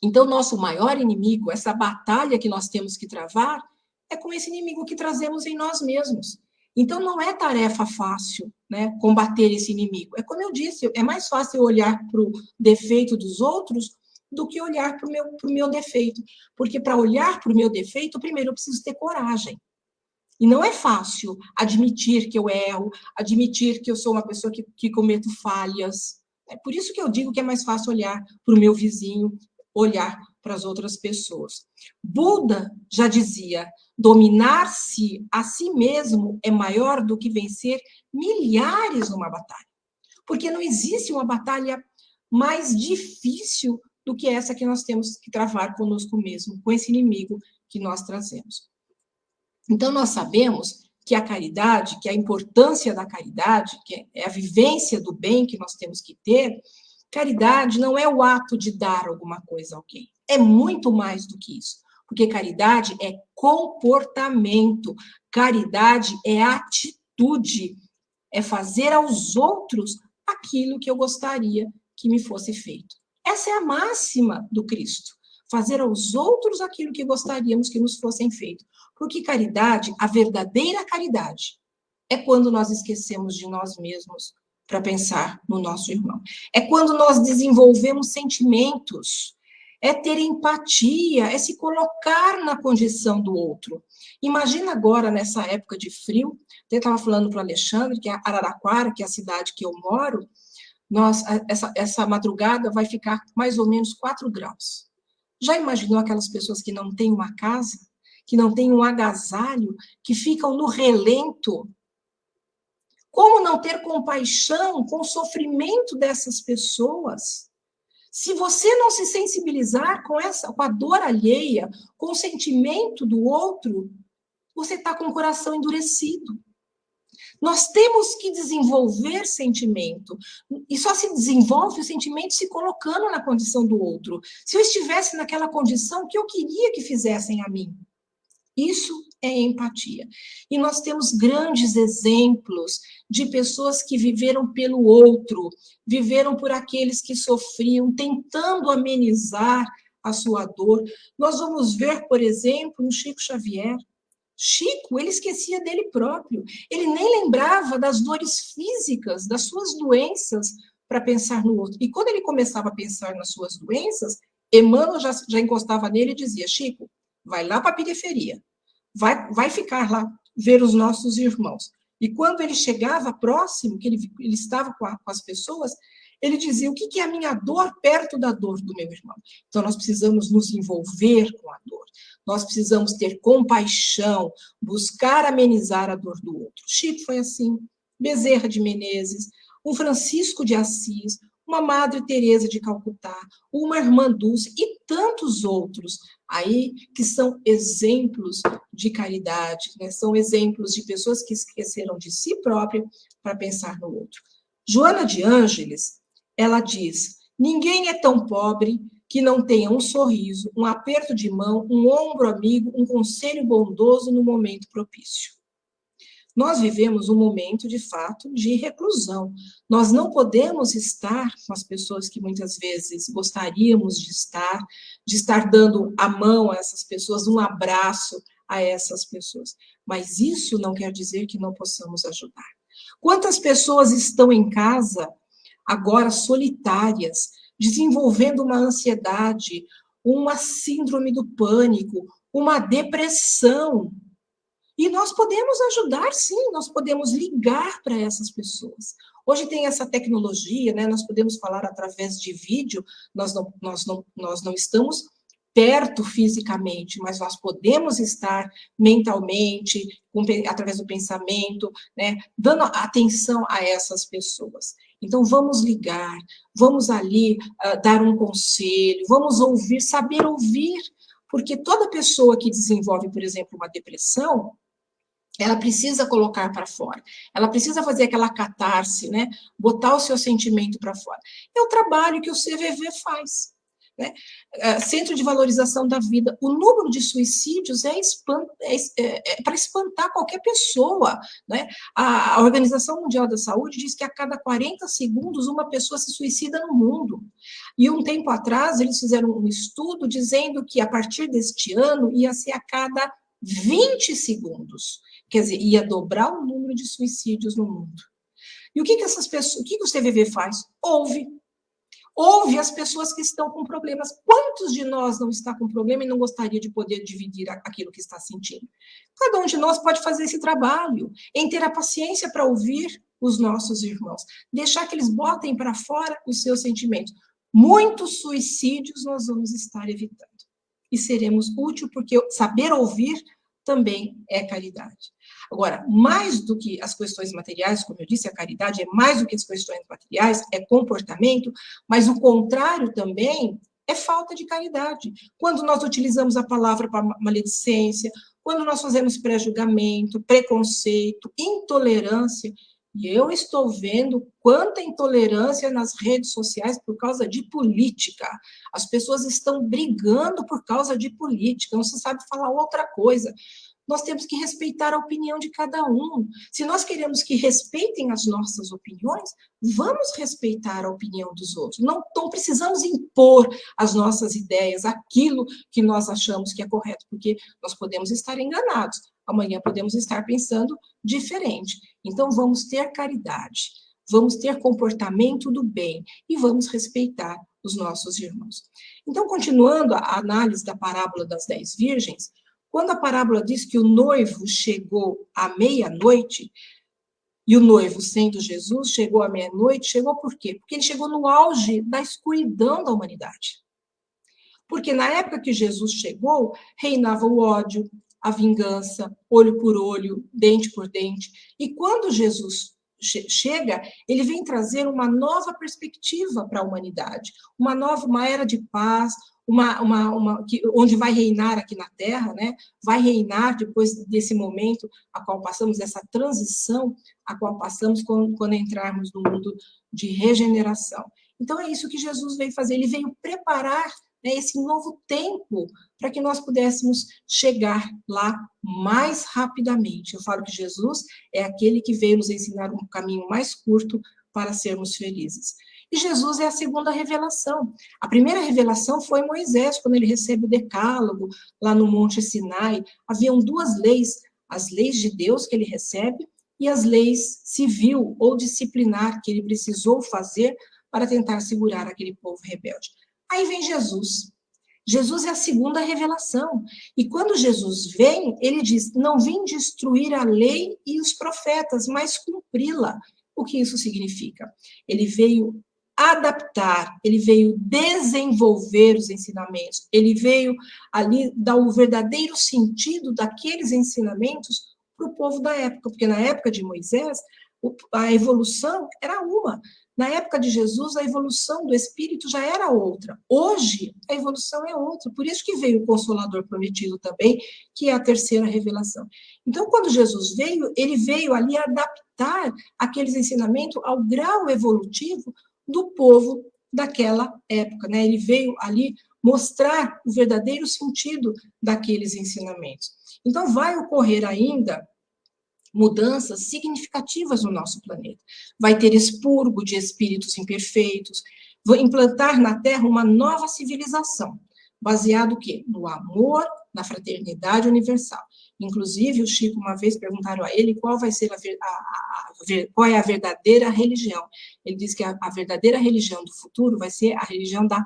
[SPEAKER 2] Então, nosso maior inimigo, essa batalha que nós temos que travar, é com esse inimigo que trazemos em nós mesmos. Então, não é tarefa fácil, né, combater esse inimigo. É como eu disse, é mais fácil olhar para o defeito dos outros do que olhar para o meu defeito. Porque para olhar para o meu defeito, primeiro eu preciso ter coragem. E não é fácil admitir que eu erro, admitir que eu sou uma pessoa que cometo falhas. É por isso que eu digo que é mais fácil olhar para o meu vizinho, olhar para as outras pessoas. Buda já dizia, dominar-se a si mesmo é maior do que vencer milhares numa batalha. Porque não existe uma batalha mais difícil do que essa que nós temos que travar conosco mesmo, com esse inimigo que nós trazemos. Então, nós sabemos que a caridade, que a importância da caridade, que é a vivência do bem que nós temos que ter, caridade não é o ato de dar alguma coisa a alguém. É muito mais do que isso. Porque caridade é comportamento, caridade é atitude, é fazer aos outros aquilo que eu gostaria que me fosse feito. Essa é a máxima do Cristo. Fazer aos outros aquilo que gostaríamos que nos fossem feito. Porque caridade, a verdadeira caridade, é quando nós esquecemos de nós mesmos para pensar no nosso irmão. É quando nós desenvolvemos sentimentos, é ter empatia, é se colocar na condição do outro. Imagina agora, nessa época de frio, eu estava falando para o Alexandre, que é Araraquara, que é a cidade que eu moro, essa madrugada vai ficar mais ou menos 4 graus. Já imaginou aquelas pessoas que não têm uma casa, que não têm um agasalho, que ficam no relento? Como não ter compaixão com o sofrimento dessas pessoas? Se você não se sensibilizar com a dor alheia, com o sentimento do outro, você está com o coração endurecido. Nós temos que desenvolver sentimento. E só se desenvolve o sentimento se colocando na condição do outro. Se eu estivesse naquela condição, o que eu queria que fizessem a mim? Isso é empatia. E nós temos grandes exemplos de pessoas que viveram pelo outro, viveram por aqueles que sofriam, tentando amenizar a sua dor. Nós vamos ver, por exemplo, no Chico Xavier. Chico, ele esquecia dele próprio. Ele nem lembrava das dores físicas, das suas doenças, para pensar no outro. E quando ele começava a pensar nas suas doenças, Emmanuel já encostava nele e dizia, Chico, vai lá para a periferia, vai ficar lá, ver os nossos irmãos. E quando ele chegava próximo, que ele estava com as pessoas, ele dizia, o que é a minha dor perto da dor do meu irmão? Então, nós precisamos nos envolver com a dor. Nós precisamos ter compaixão, buscar amenizar a dor do outro. Chico foi assim, Bezerra de Menezes, um Francisco de Assis, uma Madre Teresa de Calcutá, uma Irmã Dulce e tantos outros aí que são exemplos de caridade, né? São exemplos de pessoas que esqueceram de si própria para pensar no outro. Joana de Ângeles, ela diz, ninguém é tão pobre que não tenha um sorriso, um aperto de mão, um ombro amigo, um conselho bondoso no momento propício. Nós vivemos um momento, de fato, de reclusão. Nós não podemos estar com as pessoas que muitas vezes gostaríamos de estar dando a mão a essas pessoas, um abraço a essas pessoas. Mas isso não quer dizer que não possamos ajudar. Quantas pessoas estão em casa, agora solitárias, desenvolvendo uma ansiedade, uma síndrome do pânico, uma depressão? E nós podemos ajudar, sim, nós podemos ligar para essas pessoas. Hoje tem essa tecnologia, né? Nós podemos falar através de vídeo, nós não estamos perto fisicamente, mas nós podemos estar mentalmente, através do pensamento, né? Dando atenção a essas pessoas. Então, vamos ligar, vamos ali dar um conselho, vamos ouvir, saber ouvir, porque toda pessoa que desenvolve, por exemplo, uma depressão, ela precisa colocar para fora, ela precisa fazer aquela catarse, né? Botar o seu sentimento para fora. É o trabalho que o CVV faz, né? Centro de Valorização da Vida. O número de suicídios é para espantar qualquer pessoa, né? A Organização Mundial da Saúde diz que a cada 40 segundos uma pessoa se suicida no mundo. E um tempo atrás eles fizeram um estudo dizendo que a partir deste ano ia ser a cada 20 segundos. Quer dizer, ia dobrar o número de suicídios no mundo. E o que essas pessoas, o que o CVV faz? Ouve as pessoas que estão com problemas. Quantos de nós não está com problema e não gostaria de poder dividir aquilo que está sentindo? Cada um de nós pode fazer esse trabalho, em ter a paciência para ouvir os nossos irmãos, deixar que eles botem para fora os seus sentimentos. Muitos suicídios nós vamos estar evitando. E seremos úteis, porque saber ouvir também é caridade. Agora, mais do que as questões materiais, como eu disse, a caridade é mais do que as questões materiais, é comportamento, mas o contrário também é falta de caridade. Quando nós utilizamos a palavra para maledicência, quando nós fazemos pré-julgamento, preconceito, intolerância, e eu estou vendo quanta intolerância nas redes sociais por causa de política. As pessoas estão brigando por causa de política, não se sabe falar outra coisa. Nós temos que respeitar a opinião de cada um. Se nós queremos que respeitem as nossas opiniões, vamos respeitar a opinião dos outros. Não precisamos impor as nossas ideias, aquilo que nós achamos que é correto, porque nós podemos estar enganados. Amanhã podemos estar pensando diferente. Então, vamos ter caridade, vamos ter comportamento do bem e vamos respeitar os nossos irmãos. Então, continuando a análise da parábola das 10 virgens, quando a parábola diz que o noivo chegou à meia-noite, e o noivo, sendo Jesus, chegou à meia-noite, chegou por quê? Porque ele chegou no auge da escuridão da humanidade. Porque na época que Jesus chegou, reinava o ódio, a vingança, olho por olho, dente por dente. E quando Jesus chega, ele vem trazer uma nova perspectiva para a humanidade, uma era de paz, onde vai reinar aqui na Terra, né? Vai reinar depois desse momento a qual passamos, essa transição a qual passamos quando entrarmos no mundo de regeneração. Então, é isso que Jesus veio fazer, ele veio preparar, né, esse novo tempo para que nós pudéssemos chegar lá mais rapidamente. Eu falo que Jesus é aquele que veio nos ensinar um caminho mais curto para sermos felizes. E Jesus é a segunda revelação. A primeira revelação foi Moisés, quando ele recebe o decálogo lá no Monte Sinai. Haviam duas leis, as leis de Deus que ele recebe e as leis civil ou disciplinar que ele precisou fazer para tentar segurar aquele povo rebelde. Aí vem Jesus. Jesus é a segunda revelação. E quando Jesus vem, ele diz, não vim destruir a lei e os profetas, mas cumpri-la. O que isso significa? Ele veio adaptar, ele veio desenvolver os ensinamentos, ele veio ali dar o verdadeiro sentido daqueles ensinamentos para o povo da época, porque na época de Moisés, a evolução era uma. Na época de Jesus, a evolução do Espírito já era outra. Hoje, a evolução é outra. Por isso que veio o Consolador prometido também, que é a terceira revelação. Então, quando Jesus veio, ele veio ali adaptar aqueles ensinamentos ao grau evolutivo do povo daquela época, né? Ele veio ali mostrar o verdadeiro sentido daqueles ensinamentos. Então, vai ocorrer ainda mudanças significativas no nosso planeta. Vai ter expurgo de espíritos imperfeitos, vai implantar na Terra uma nova civilização, baseado o quê? No amor, na fraternidade universal. Inclusive, o Chico, uma vez perguntaram a ele qual vai ser qual é a verdadeira religião. Ele disse que a verdadeira religião do futuro vai ser a religião da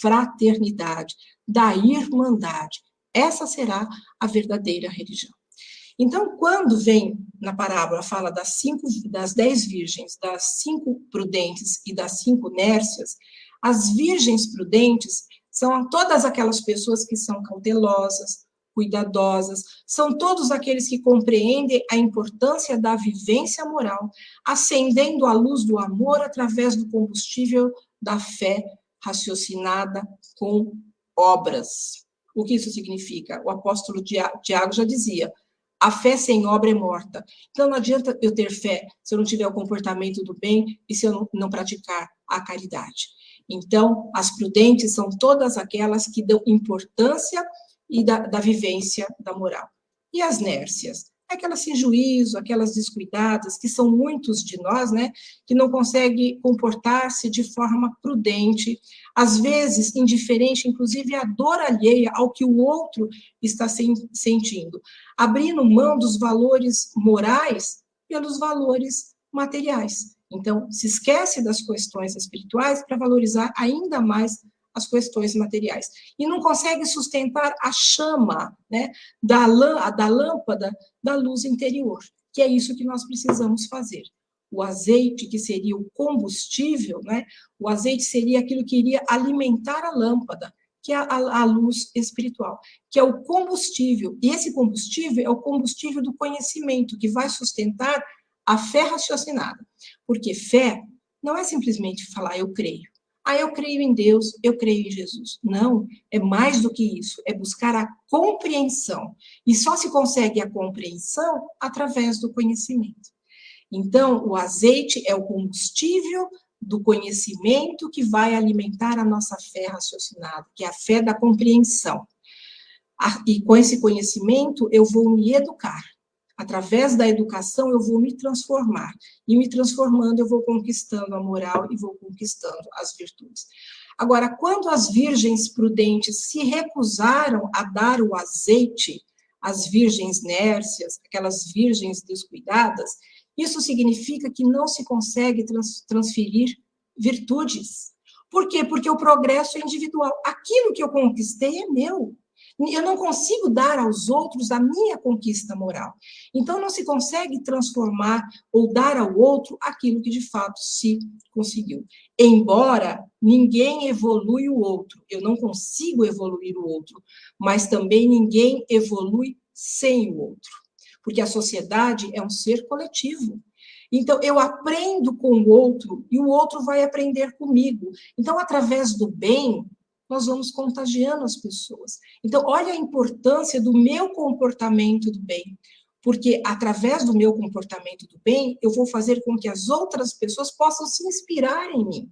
[SPEAKER 2] fraternidade, da irmandade. Essa será a verdadeira religião. Então, quando vem na parábola, fala das 10 virgens, das 5 prudentes e das 5 nércias, as virgens prudentes são todas aquelas pessoas que são cautelosas, cuidadosas, são todos aqueles que compreendem a importância da vivência moral, acendendo a luz do amor através do combustível da fé raciocinada com obras. O que isso significa? O apóstolo Tiago já dizia, A fé sem obra é morta. Então, não adianta eu ter fé se eu não tiver o comportamento do bem e se eu não praticar a caridade. Então, as prudentes são todas aquelas que dão importância e da vivência da moral. E as nércias? Aquelas sem juízo, aquelas descuidadas, que são muitos de nós, né, que não conseguem comportar-se de forma prudente, às vezes indiferente, inclusive à dor alheia, ao que o outro está sentindo, abrindo mão dos valores morais pelos valores materiais. Então, se esquece das questões espirituais para valorizar ainda mais as questões materiais. E não consegue sustentar a chama, né, da lâmpada da luz interior, que é isso que nós precisamos fazer. O azeite, que seria o combustível, né, o azeite seria aquilo que iria alimentar a lâmpada, que é a luz espiritual, que é o combustível. E esse combustível é o combustível do conhecimento, que vai sustentar a fé raciocinada. Porque fé não é simplesmente falar eu creio. Eu creio em Deus, eu creio em Jesus. Não, é mais do que isso, é buscar a compreensão. E só se consegue a compreensão através do conhecimento. Então, o azeite é o combustível do conhecimento que vai alimentar a nossa fé raciocinada, que é a fé da compreensão. E com esse conhecimento, eu vou me educar. Através da educação, eu vou me transformar. E me transformando, eu vou conquistando a moral e vou conquistando as virtudes. Agora, quando as virgens prudentes se recusaram a dar o azeite, as virgens nércias, aquelas virgens descuidadas, isso significa que não se consegue transferir virtudes. Por quê? Porque o progresso é individual. Aquilo que eu conquistei é meu. Eu não consigo dar aos outros a minha conquista moral. Então, não se consegue transformar ou dar ao outro aquilo que, de fato, se conseguiu. Embora ninguém evolui o outro, eu não consigo evoluir o outro, mas também ninguém evolui sem o outro. Porque a sociedade é um ser coletivo. Então, eu aprendo com o outro e o outro vai aprender comigo. Então, através do bem, nós vamos contagiando as pessoas. Então, olha a importância do meu comportamento do bem, porque através do meu comportamento do bem, eu vou fazer com que as outras pessoas possam se inspirar em mim.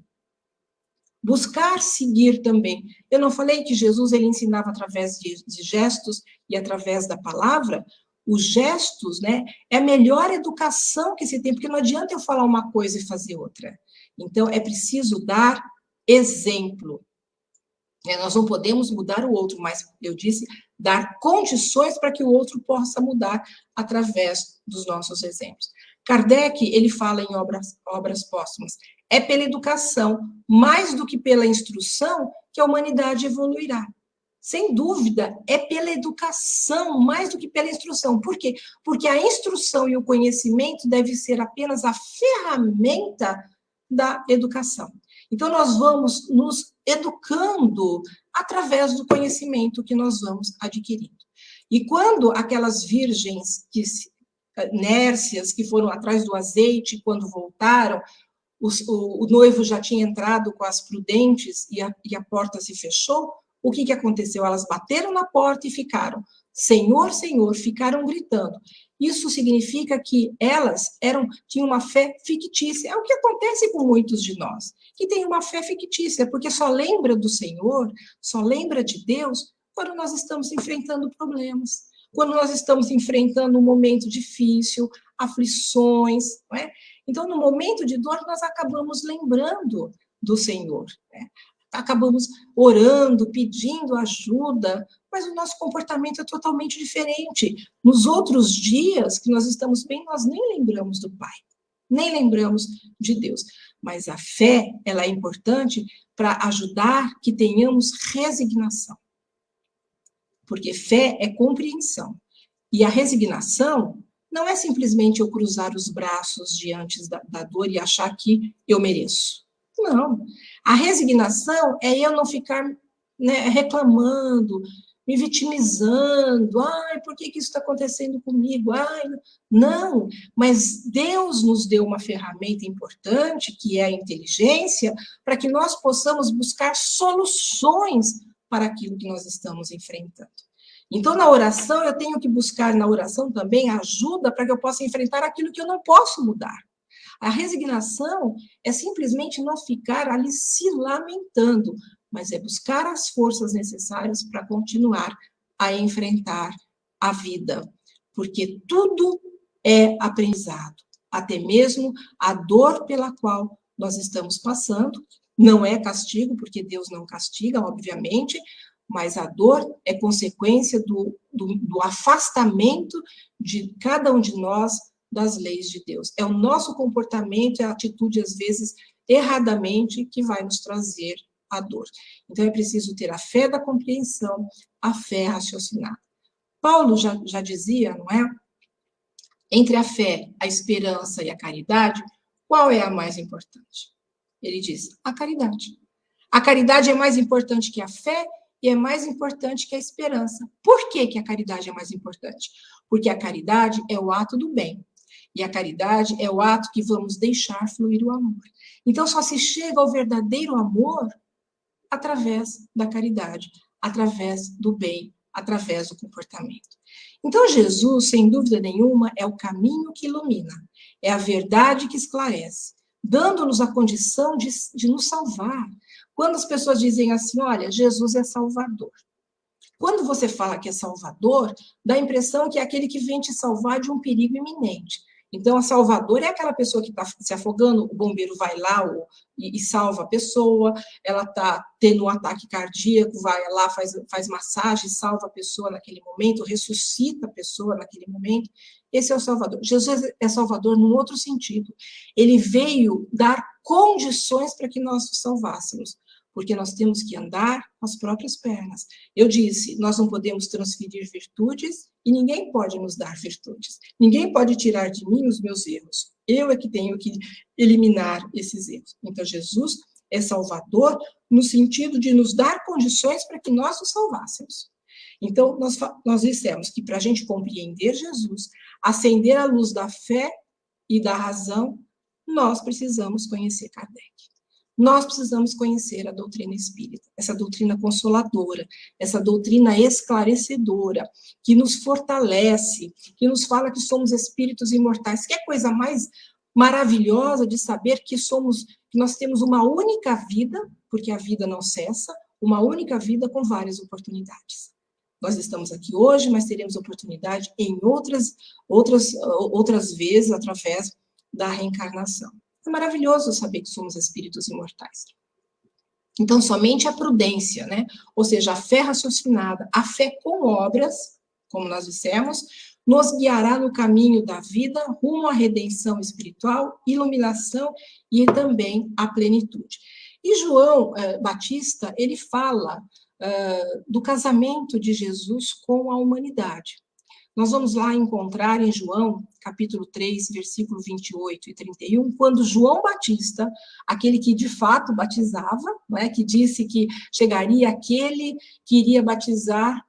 [SPEAKER 2] Buscar seguir também. Eu não falei que Jesus ele ensinava através de gestos e através da palavra? Os gestos, né, é a melhor educação que se tem, porque não adianta eu falar uma coisa e fazer outra. Então, é preciso dar exemplo. Nós não podemos mudar o outro, mas, eu disse, dar condições para que o outro possa mudar através dos nossos exemplos. Kardec, ele fala em obras póstumas, é pela educação, mais do que pela instrução, que a humanidade evoluirá. Sem dúvida, é pela educação, mais do que pela instrução. Por quê? Porque a instrução e o conhecimento deve ser apenas a ferramenta da educação. Então, nós vamos nos educando através do conhecimento que nós vamos adquirindo. E quando aquelas virgens nércias que foram atrás do azeite, quando voltaram, o noivo já tinha entrado com as prudentes e a porta se fechou, o que aconteceu? Elas bateram na porta e ficaram, Senhor, Senhor, ficaram gritando. Isso significa que elas tinham uma fé fictícia. É o que acontece com muitos de nós, que têm uma fé fictícia, porque só lembra do Senhor, só lembra de Deus, quando nós estamos enfrentando problemas, quando nós estamos enfrentando um momento difícil, aflições, não é? Então, no momento de dor, nós acabamos lembrando do Senhor, né? Acabamos orando, pedindo ajuda, mas o nosso comportamento é totalmente diferente. Nos outros dias que nós estamos bem, nós nem lembramos do Pai, nem lembramos de Deus. Mas a fé, ela é importante para ajudar que tenhamos resignação. Porque fé é compreensão. E a resignação não é simplesmente eu cruzar os braços diante da dor e achar que eu mereço. Não. A resignação é eu não ficar, né, reclamando, me vitimizando. Ai, por que isso está acontecendo comigo? Ai, não. Mas Deus nos deu uma ferramenta importante, que é a inteligência, para que nós possamos buscar soluções para aquilo que nós estamos enfrentando. Então, na oração, eu tenho que buscar na oração também ajuda para que eu possa enfrentar aquilo que eu não posso mudar. A resignação é simplesmente não ficar ali se lamentando, mas é buscar as forças necessárias para continuar a enfrentar a vida. Porque tudo é aprendizado, até mesmo a dor pela qual nós estamos passando. Não é castigo, porque Deus não castiga, obviamente, mas a dor é consequência do afastamento de cada um de nós das leis de Deus. É o nosso comportamento, é a atitude, às vezes, erradamente, que vai nos trazer a dor. Então, é preciso ter a fé da compreensão, a fé raciocinada. Paulo já dizia, não é? Entre a fé, a esperança e a caridade, qual é a mais importante? Ele diz, a caridade. A caridade é mais importante que a fé e é mais importante que a esperança. Por que que a caridade é mais importante? Porque a caridade é o ato do bem. E a caridade é o ato que vamos deixar fluir o amor. Então, só se chega ao verdadeiro amor através da caridade, através do bem, através do comportamento. Então, Jesus, sem dúvida nenhuma, é o caminho que ilumina, é a verdade que esclarece, dando-nos a condição de nos salvar. Quando as pessoas dizem assim, olha, Jesus é Salvador. Quando você fala que é Salvador, dá a impressão que é aquele que vem te salvar de um perigo iminente. Então, a Salvador é aquela pessoa que está se afogando, o bombeiro vai lá e salva a pessoa, ela está tendo um ataque cardíaco, vai lá, faz massagem, salva a pessoa naquele momento, ressuscita a pessoa naquele momento. Esse é o Salvador. Jesus é Salvador num outro sentido. Ele veio dar condições para que nós nos salvássemos, porque nós temos que andar com as próprias pernas. Eu disse, nós não podemos transferir virtudes e ninguém pode nos dar virtudes. Ninguém pode tirar de mim os meus erros. Eu é que tenho que eliminar esses erros. Então, Jesus é Salvador no sentido de nos dar condições para que nós nos salvássemos. Então, nós dissemos que para a gente compreender Jesus, acender a luz da fé e da razão, nós precisamos conhecer Kardec. Nós precisamos conhecer a doutrina espírita, essa doutrina consoladora, essa doutrina esclarecedora, que nos fortalece, que nos fala que somos espíritos imortais. Que é coisa mais maravilhosa de saber que nós temos uma única vida, porque a vida não cessa, uma única vida com várias oportunidades. Nós estamos aqui hoje, mas teremos oportunidade em outras vezes, através da reencarnação. É maravilhoso saber que somos espíritos imortais. Então, somente a prudência, né? Ou seja, a fé raciocinada, a fé com obras, como nós dissemos, nos guiará no caminho da vida, rumo à redenção espiritual, iluminação e também à plenitude. E João Batista, ele fala do casamento de Jesus com a humanidade. Nós vamos lá encontrar em João, capítulo 3, versículo 28 e 31, quando João Batista, aquele que de fato batizava, né, que disse que chegaria aquele que iria batizar,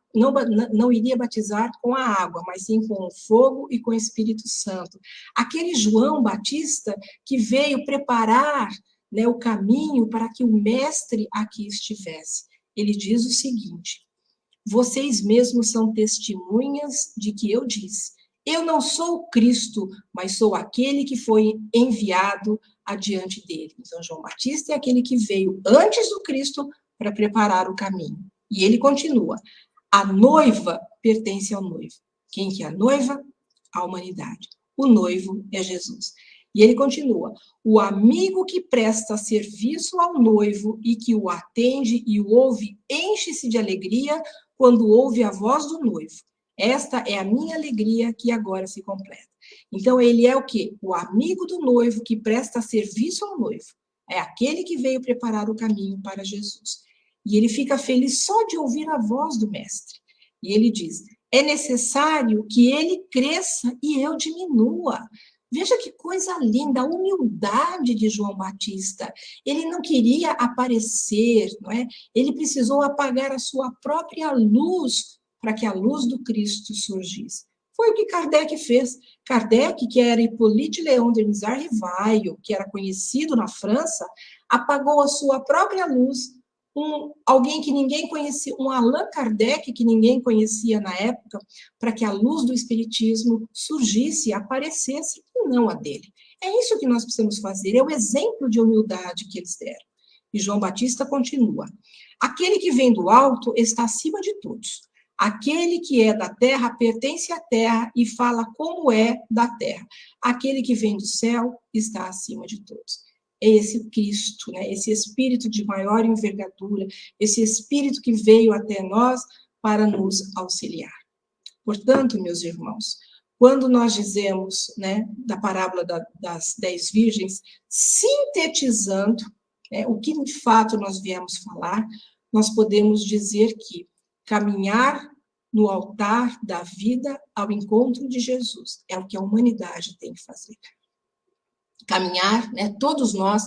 [SPEAKER 2] não iria batizar com a água, mas sim com o fogo e com o Espírito Santo. Aquele João Batista que veio preparar, né, o caminho para que o Mestre aqui estivesse. Ele diz o seguinte: vocês mesmos são testemunhas de que eu disse, eu não sou o Cristo, mas sou aquele que foi enviado adiante dele. Então, João Batista é aquele que veio antes do Cristo para preparar o caminho. E ele continua, a noiva pertence ao noivo. Quem que é a noiva? A humanidade. O noivo é Jesus. E ele continua, o amigo que presta serviço ao noivo e que o atende e o ouve, enche-se de alegria quando ouve a voz do noivo. Esta é a minha alegria que agora se completa. Então, ele é o quê? O amigo do noivo que presta serviço ao noivo. É aquele que veio preparar o caminho para Jesus. E ele fica feliz só de ouvir a voz do mestre. E ele diz, é necessário que ele cresça e eu diminua. Veja que coisa linda, a humildade de João Batista. Ele não queria aparecer, não é? Ele precisou apagar a sua própria luz para que a luz do Cristo surgisse. Foi o que Kardec fez. Kardec, que era Hippolyte Léon Denis Rivaio, que era conhecido na França, apagou a sua própria luz alguém que ninguém conhecia, um Allan Kardec que ninguém conhecia na época, para que a luz do Espiritismo surgisse, aparecesse, e não a dele. É isso que nós precisamos fazer, é o exemplo de humildade que eles deram. E João Batista continua: aquele que vem do alto está acima de todos. Aquele que é da terra pertence à terra e fala como é da terra. Aquele que vem do céu está acima de todos. É esse Cristo, né? Esse Espírito de maior envergadura, esse Espírito que veio até nós para nos auxiliar. Portanto, meus irmãos, quando nós dizemos, né, da parábola das 10 virgens, sintetizando, né, o que de fato nós viemos falar, nós podemos dizer que caminhar no altar da vida ao encontro de Jesus é o que a humanidade tem que fazer. Caminhar, né, todos nós,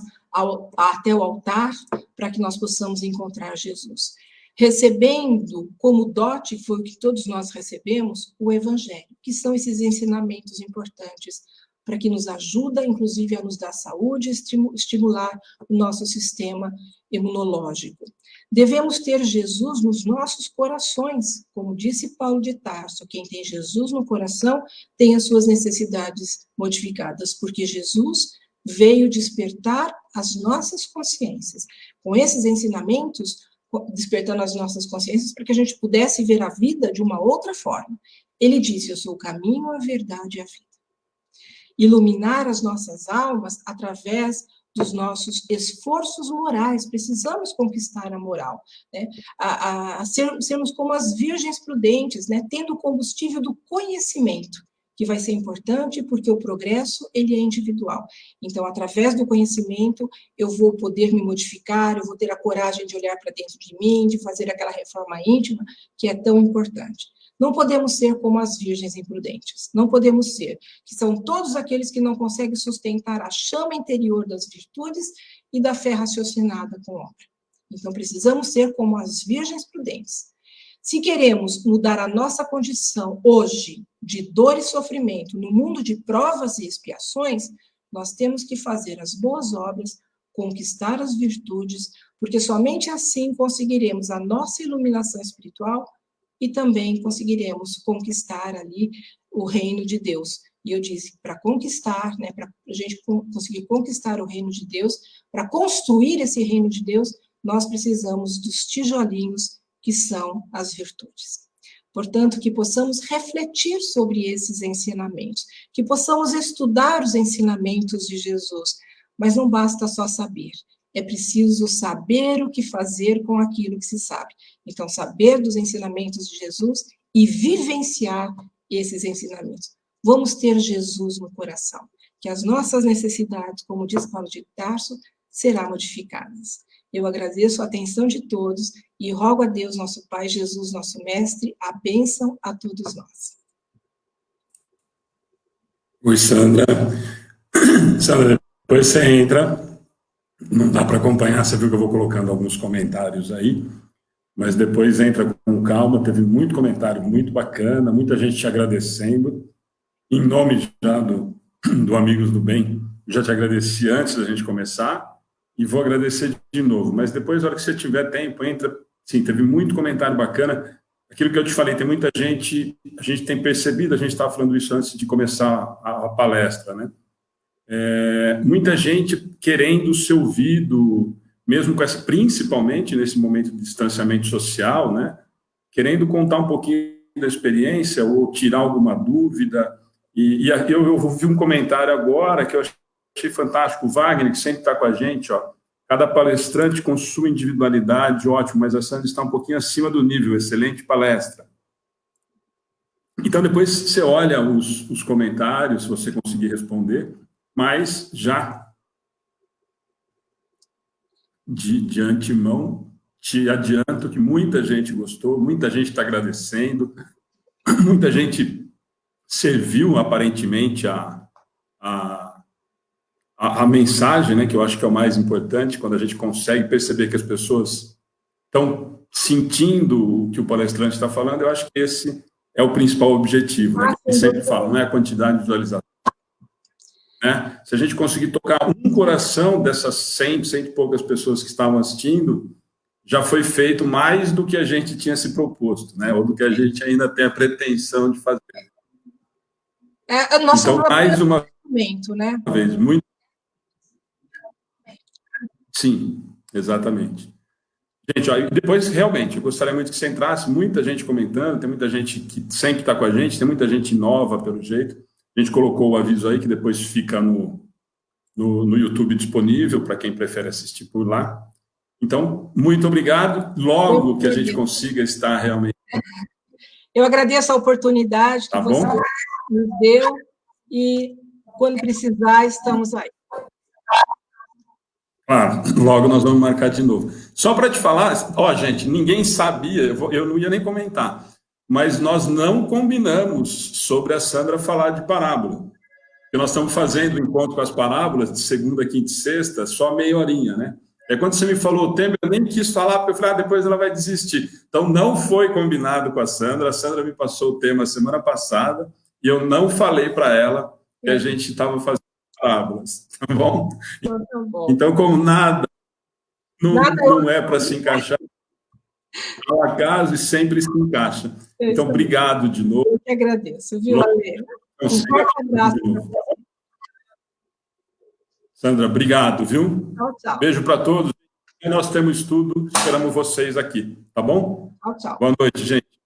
[SPEAKER 2] até o altar, para que nós possamos encontrar Jesus. Recebendo como dote, foi o que todos nós recebemos, o Evangelho, que são esses ensinamentos importantes para que nos ajuda, inclusive, a nos dar saúde, estimular o nosso sistema imunológico. Devemos ter Jesus nos nossos corações, como disse Paulo de Tarso, quem tem Jesus no coração tem as suas necessidades modificadas, porque Jesus veio despertar as nossas consciências. Com esses ensinamentos, despertando as nossas consciências, para que a gente pudesse ver a vida de uma outra forma. Ele disse: eu sou o caminho, a verdade e a vida. Iluminar as nossas almas através dos nossos esforços morais. Precisamos conquistar a moral, né? Sermos como as virgens prudentes, né? Tendo o combustível do conhecimento, que vai ser importante porque o progresso, ele é individual. Então, através do conhecimento, eu vou poder me modificar, eu vou ter a coragem de olhar para dentro de mim, de fazer aquela reforma íntima que é tão importante. Não podemos ser como as virgens imprudentes, não podemos ser, que são todos aqueles que não conseguem sustentar a chama interior das virtudes e da fé raciocinada com obra. Então, precisamos ser como as virgens prudentes. Se queremos mudar a nossa condição hoje de dor e sofrimento no mundo de provas e expiações, nós temos que fazer as boas obras, conquistar as virtudes, porque somente assim conseguiremos a nossa iluminação espiritual e também conseguiremos conquistar ali o reino de Deus. E eu disse, para conquistar, né, para a gente conseguir conquistar o reino de Deus, para construir esse reino de Deus, nós precisamos dos tijolinhos que são as virtudes. Portanto, que possamos refletir sobre esses ensinamentos, que possamos estudar os ensinamentos de Jesus, mas não basta só saber, é preciso saber o que fazer com aquilo que se sabe. Então, saber dos ensinamentos de Jesus e vivenciar esses ensinamentos. Vamos ter Jesus no coração, que as nossas necessidades, como diz Paulo de Tarso, serão modificadas. Eu agradeço a atenção de todos e rogo a Deus, nosso Pai, Jesus, nosso Mestre, a bênção a todos nós.
[SPEAKER 1] Oi, Sandra. Sandra, depois você entra, não dá para acompanhar, você viu que eu vou colocando alguns comentários aí, mas depois entra com calma, teve muito comentário muito bacana, muita gente te agradecendo. Em nome já do Amigos do Bem, já te agradeci antes da gente começar, e vou agradecer de novo, mas depois, na hora que você tiver tempo, entra. Sim, teve muito comentário bacana. Aquilo que eu te falei, tem muita gente, a gente tem percebido, a gente estava falando isso antes de começar a palestra, né? Muita gente querendo ser ouvido, mesmo com essa, principalmente nesse momento de distanciamento social, né? Querendo contar um pouquinho da experiência ou tirar alguma dúvida. E eu ouvi um comentário agora que eu achei fantástico, o Wagner, que sempre está com a gente, ó. Cada palestrante com sua individualidade, ótimo, mas a Sandra está um pouquinho acima do nível, excelente palestra. Então, depois você olha os comentários, se você conseguir responder, mas já de antemão, te adianto que muita gente gostou, muita gente está agradecendo, muita gente serviu, aparentemente, a mensagem, né, que eu acho que é o mais importante, quando a gente consegue perceber que as pessoas estão sentindo o que o palestrante está falando, eu acho que esse é o principal objetivo, né, que eu sempre falo, não é a quantidade de visualização. Né? Se a gente conseguir tocar um coração dessas 100 e poucas pessoas que estavam assistindo, já foi feito mais do que a gente tinha se proposto, né? Ou do que a gente ainda tem a pretensão de fazer.
[SPEAKER 2] Nosso
[SPEAKER 1] Então, mais uma
[SPEAKER 2] momento, né?
[SPEAKER 1] vez, muito. Sim, exatamente. Gente, ó, e depois, realmente, eu gostaria muito que você entrasse, muita gente comentando, tem muita gente que sempre está com a gente, tem muita gente nova, pelo jeito. A gente colocou o aviso aí, que depois fica no YouTube disponível, para quem prefere assistir por lá. Então, muito obrigado. Logo que a gente consiga estar realmente...
[SPEAKER 2] Eu agradeço a oportunidade que você nos deu e, quando precisar, estamos aí.
[SPEAKER 1] Claro, logo nós vamos marcar de novo. Só para te falar, ó, gente, ninguém sabia, eu não ia nem comentar, mas nós não combinamos sobre a Sandra falar de parábola. Porque nós estamos fazendo o encontro com as parábolas de segunda, quinta e sexta, só meia horinha, né? É quando você me falou o tempo, eu nem quis falar, porque eu falei, depois ela vai desistir. Então, não foi combinado com a Sandra me passou o tema semana passada, e eu não falei para ela que a gente estava fazendo parábolas, tá bom? Então, como nada não é para se encaixar, ao acaso e sempre se encaixa. Então, obrigado de novo.
[SPEAKER 2] Eu que agradeço, viu, Ale? Um forte abraço.
[SPEAKER 1] Sandra, obrigado, viu?
[SPEAKER 2] Tchau, tchau.
[SPEAKER 1] Beijo para todos. Nós temos tudo, esperamos vocês aqui, tá bom?
[SPEAKER 2] Tchau, tchau.
[SPEAKER 1] Boa noite, gente.